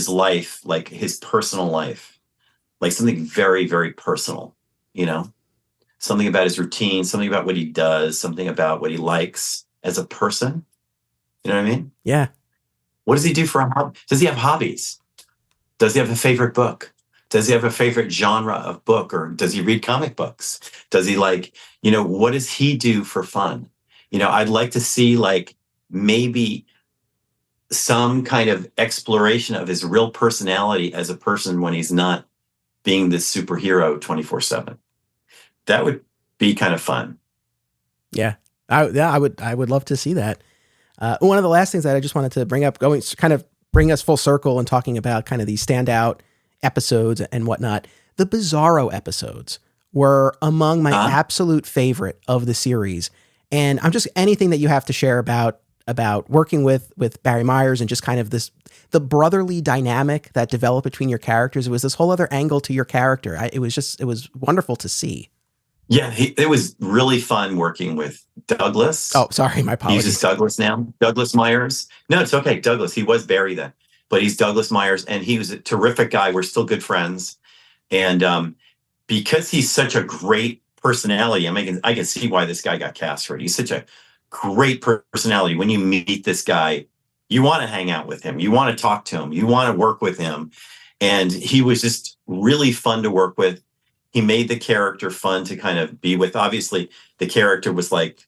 B: life, like his personal life, like something very, very personal, something about his routine, something about what he does, something about what he likes as a person. You know what I mean?
A: Yeah.
B: What does he do for a hobby? Does he have hobbies? Does he have a favorite book? Does he have a favorite genre of book, or does he read comic books? Does he what does he do for fun? I'd like to see like maybe some kind of exploration of his real personality as a person when he's not being this superhero 24/7. That would be kind of fun.
A: Yeah. I would love to see that. One of the last things that I just wanted to bring up, kind of bring us full circle and talking about kind of these standout episodes and whatnot. The Bizarro episodes were among my absolute favorite of the series. And I'm just anything that you have to share about working with Barry Myers and just kind of the brotherly dynamic that developed between your characters. It was this whole other angle to your character. It was wonderful to see.
B: Yeah, it was really fun working with Douglas.
A: Oh, sorry, my apologies.
B: He uses Douglas now. Douglas Myers. No, it's okay. Douglas. He was Barry then, but he's Douglas Myers, and he was a terrific guy. We're still good friends, and because he's such a great personality, I can see why this guy got cast for it. He's such a great personality. When you meet this guy, you want to hang out with him. You want to talk to him. You want to work with him, and he was just really fun to work with. He made the character fun to kind of be with. Obviously, the character was like,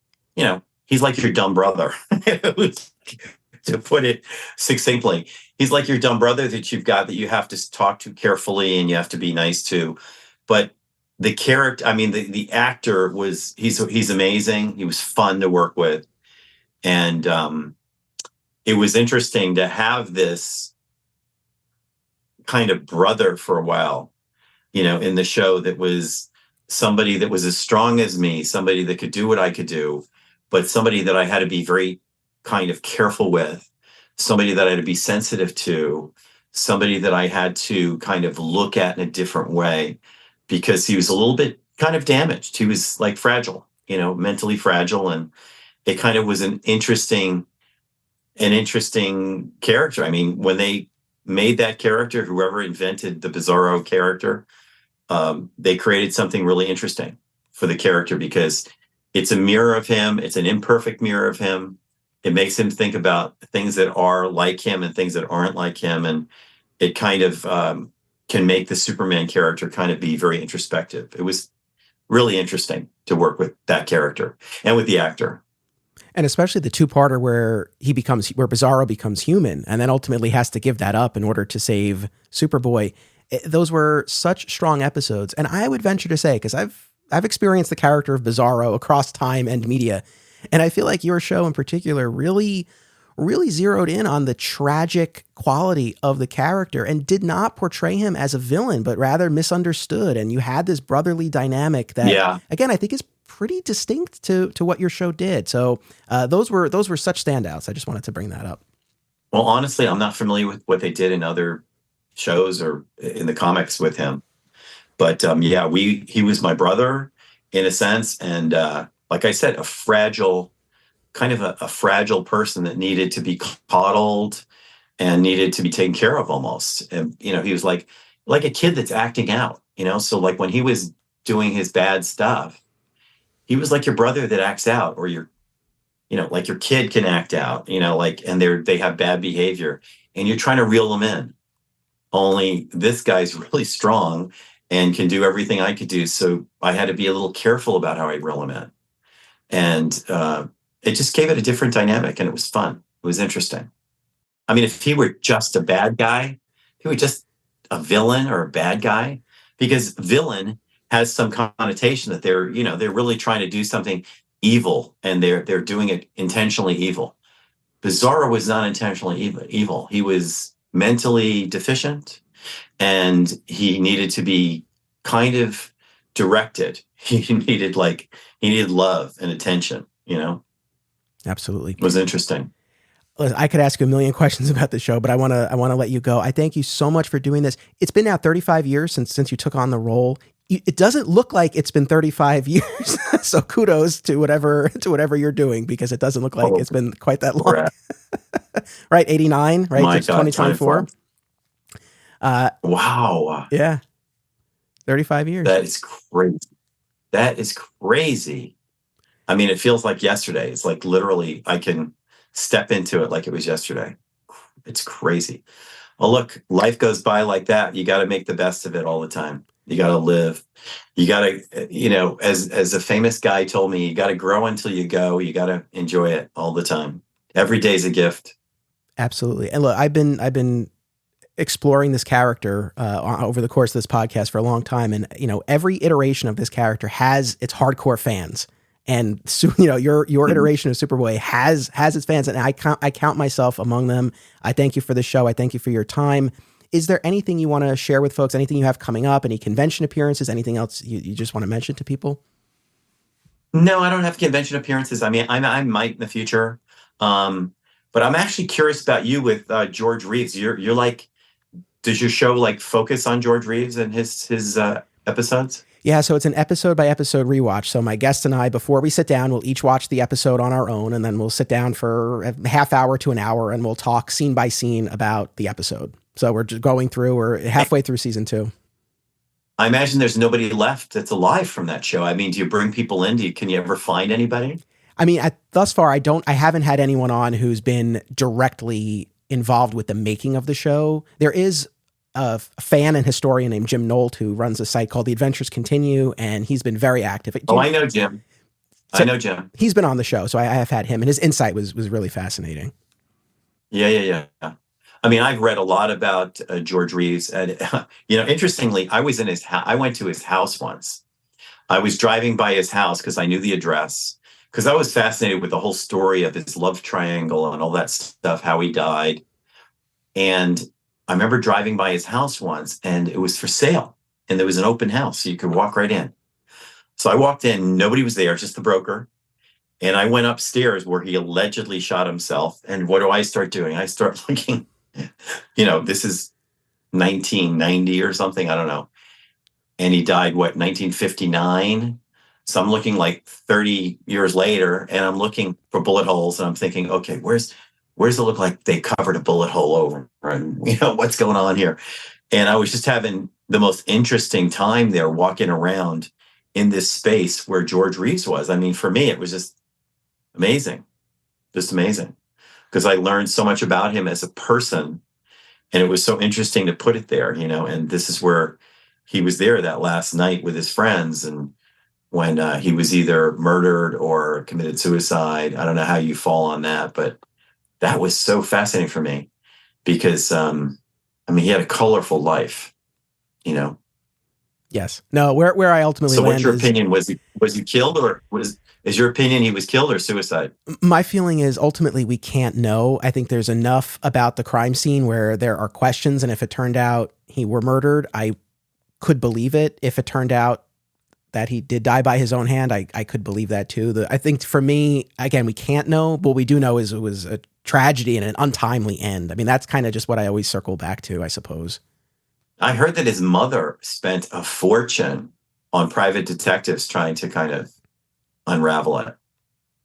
B: he's like your dumb brother, to put it succinctly. He's like your dumb brother that you've got that you have to talk to carefully and you have to be nice to. But the character, the actor he's amazing. He was fun to work with. And it was interesting to have this kind of brother for a while, in the show, that was somebody that was as strong as me, somebody that could do what I could do, but somebody that I had to be very kind of careful with, somebody that I had to be sensitive to, somebody that I had to kind of look at in a different way, because he was a little bit kind of damaged. He was like fragile, mentally fragile. And it kind of was an interesting character. When they made that character, whoever invented the Bizarro character, they created something really interesting for the character because it's a mirror of him. It's an imperfect mirror of him. It makes him think about things that are like him and things that aren't like him. And it kind of can make the Superman character kind of be very introspective. It was really interesting to work with that character and with the actor.
A: And especially the two-parter where Bizarro becomes human and then ultimately has to give that up in order to save Superboy. Those were such strong episodes. And I would venture to say, because I've experienced the character of Bizarro across time and media, and I feel like your show in particular really zeroed in on the tragic quality of the character and did not portray him as a villain, but rather misunderstood. And you had this brotherly dynamic that, again, I think is pretty distinct to what your show did. So those were such standouts. I just wanted to bring that up.
B: Well, honestly, I'm not familiar with what they did in other shows or in the comics with him. But he was my brother in a sense. And like I said, a fragile person that needed to be coddled and needed to be taken care of almost. And, he was like a kid that's acting out, so like when he was doing his bad stuff, he was like your brother that acts out, or like your kid can act out, and they have bad behavior and you're trying to reel them in. Only this guy's really strong and can do everything I could do. So I had to be a little careful about how I reel him in. And it just gave it a different dynamic and it was fun. It was interesting. I mean, if he were just a bad guy, he were just a villain or a bad guy, because villain has some connotation that they're really trying to do something evil and they're doing it intentionally evil. Bizarro was not intentionally evil. He was mentally deficient and he needed to be kind of directed. He needed love and attention,
A: Absolutely.
B: It was interesting.
A: Listen, I could ask you a million questions about the show, but I want to let you go. I thank you so much for doing this. It's been now 35 years since you took on the role. It doesn't look like it's been 35 years. So kudos to whatever you're doing, because it doesn't look like it's been quite that long. Right. 89, right?
B: My
A: It's 2024.
B: Wow.
A: Yeah. 35 years.
B: That is crazy. I mean, it feels like yesterday. It's like literally I can step into it like it was yesterday. It's crazy. Well, look, life goes by like that. You got to make the best of it all the time. You got to live. You got to, as a famous guy told me, you got to grow until you go. You got to enjoy it all the time. Every day's a gift.
A: Absolutely. And look, I've been exploring this character over the course of this podcast for a long time. And, every iteration of this character has its hardcore fans. And so, your iteration of Superboy has its fans, and I count myself among them. I thank you for the show. I thank you for your time. Is there anything you want to share with folks? Anything you have coming up? Any convention appearances? Anything else you just want to mention to people?
B: No, I don't have convention appearances. I mean, I might in the future, but I'm actually curious about you with George Reeves. You're like, does your show focus on George Reeves and his episodes?
A: Yeah, so it's an episode by episode rewatch. So my guest and I, before we sit down, we'll each watch the episode on our own, and then we'll sit down for a half hour to an hour, and we'll talk scene by scene about the episode. So we're just we're halfway through season 2.
B: I imagine there's nobody left that's alive from that show. I mean, do you bring people in? Can you ever find anybody?
A: I mean, thus far, I haven't had anyone on who's been directly involved with the making of the show. There is a fan and historian named Jim Nolt who runs a site called The Adventures Continue, and he's been very active.
B: I know Jim. I know Jim.
A: He's been on the show, so I have had him, and his insight was really fascinating.
B: Yeah. I mean, I've read a lot about George Reeves, and interestingly, I went to his house once. I was driving by his house because I knew the address, because I was fascinated with the whole story of his love triangle and all that stuff, how he died. And I remember driving by his house once, and it was for sale, and there was an open house, so you could walk right in. So I walked in, nobody was there, just the broker. And I went upstairs where he allegedly shot himself. And what do I start doing? I start looking, this is 1990 or something, I don't know. And he died, 1959? So I'm looking 30 years later, and I'm looking for bullet holes, and I'm thinking, okay, where's it look like they covered a bullet hole over and what's going on here. And I was just having the most interesting time there, walking around in this space where George Reeves was. I mean, for me, it was just amazing, because I learned so much about him as a person, and it was so interesting to put it there, and this is where he was there that last night with his friends, and when he was either murdered or committed suicide. I don't know how you fall on that, but that was so fascinating for me because, he had a colorful life,
A: Yes. No, where I ultimately
B: So
A: land
B: what's your
A: is,
B: opinion? Was he killed, or is your opinion he was killed or suicide?
A: my feeling is ultimately we can't know. I think there's enough about the crime scene where there are questions, and if it turned out he were murdered, I could believe it. If it turned out that he did die by his own hand, I could believe that too. I think for me, again, we can't know, but what we do know is it was a tragedy and an untimely end. I mean, that's kind of just what I always circle back to, I suppose.
B: I heard that his mother spent a fortune on private detectives trying to kind of unravel it.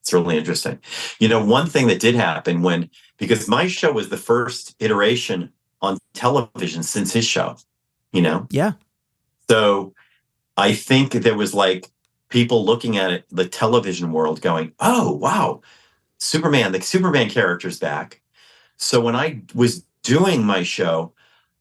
B: It's really interesting. One thing that did happen because my show was the first iteration on television since his show,
A: Yeah.
B: So I think there was like people looking at it, the television world going, oh, wow, the Superman character's back. So when I was doing my show,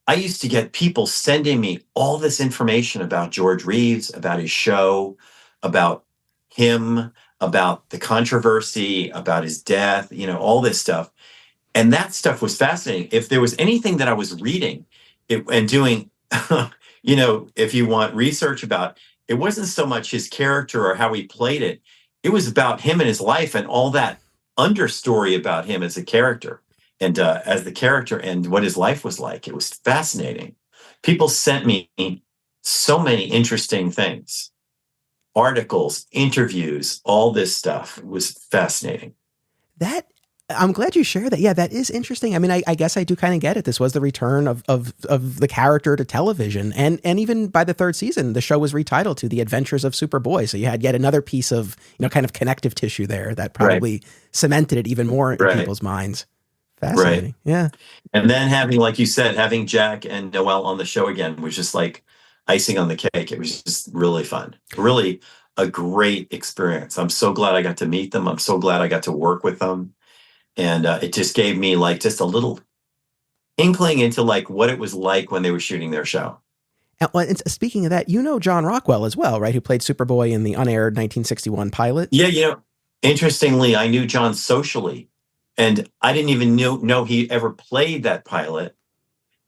B: I used to get people sending me all this information about George Reeves, about his show, about him, about the controversy, about his death, all this stuff. And that stuff was fascinating. If there was anything that I was reading and doing, if you want research about, it wasn't so much his character or how he played it. It was about him and his life and all that understory about him as a character. And as the character and what his life was like. It was fascinating. People sent me so many interesting things, articles, interviews, all this stuff. It was fascinating.
A: I'm glad you share that. Yeah, that is interesting. I mean, I guess I do kind of get it. This was the return of the character to television. And even by the third season, the show was retitled to The Adventures of Superboy. So you had yet another piece of, kind of connective tissue there that probably cemented it even more in people's minds. Fascinating.
B: Right.
A: Yeah.
B: And then like you said, having Jack and Noelle on the show again was just like icing on the cake. It was just really fun. Really a great experience. I'm so glad I got to meet them. I'm so glad I got to work with them. And it just gave me like just a little inkling into like what it was like when they were shooting their show.
A: And speaking of that, John Rockwell as well, right? Who played Superboy in the unaired 1961 pilot.
B: Yeah, interestingly, I knew John socially. And I didn't even know he ever played that pilot.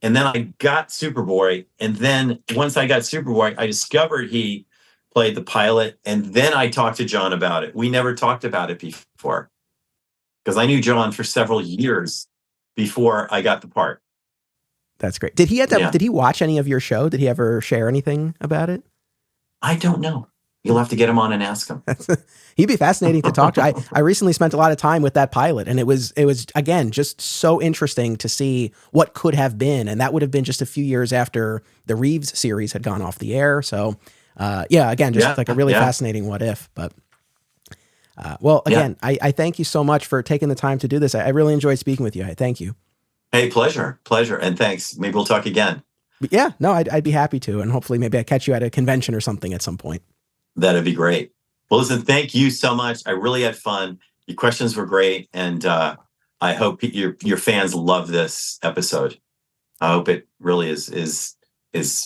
B: And then I got Superboy. And then once I got Superboy, I discovered he played the pilot. And then I talked to John about it. We never talked about it before because I knew John for several years before I got the part.
A: That's great. Did he watch any of your show? Did he ever share anything about it?
B: I don't know. You'll have to get him on and ask him.
A: He'd be fascinating to talk to. I recently spent a lot of time with that pilot, and it was again just so interesting to see what could have been, and that would have been just a few years after the Reeves series had gone off the air. So, again, like a really fascinating what if. But I thank you so much for taking the time to do this. I really enjoyed speaking with you. I thank you.
B: Hey, pleasure, and thanks. Maybe we'll talk again.
A: But yeah, no, I'd be happy to, and hopefully maybe I catch you at a convention or something at some point.
B: That'd be great. Well, listen, thank you so much. I really had fun. Your questions were great. And I hope your fans love this episode. I hope it really is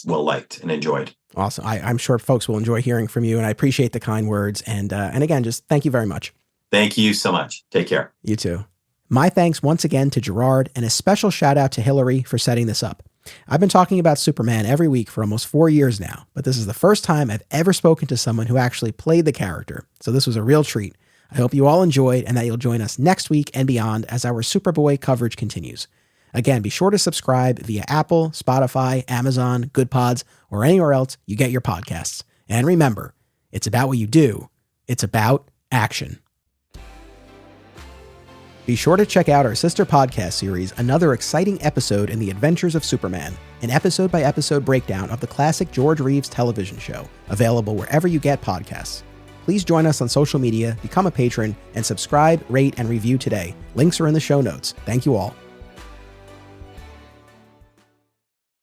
B: well liked and enjoyed.
A: Awesome. I'm sure folks will enjoy hearing from you, and I appreciate the kind words. And again, just thank you very much.
B: Thank you so much. Take care.
A: You too. My thanks once again to Gerard, and a special shout out to Hillary for setting this up. I've been talking about Superman every week for almost 4 years now, but this is the first time I've ever spoken to someone who actually played the character. So this was a real treat. I hope you all enjoyed and that you'll join us next week and beyond as our Superboy coverage continues. Again, be sure to subscribe via Apple, Spotify, Amazon, Good Pods, or anywhere else you get your podcasts. And remember, it's about what you do. It's about action. Be sure to check out our sister podcast series, Another Exciting Episode in the Adventures of Superman, an episode-by-episode breakdown of the classic George Reeves television show, available wherever you get podcasts. Please join us on social media, become a patron, and subscribe, rate, and review today. Links are in the show notes. Thank you all.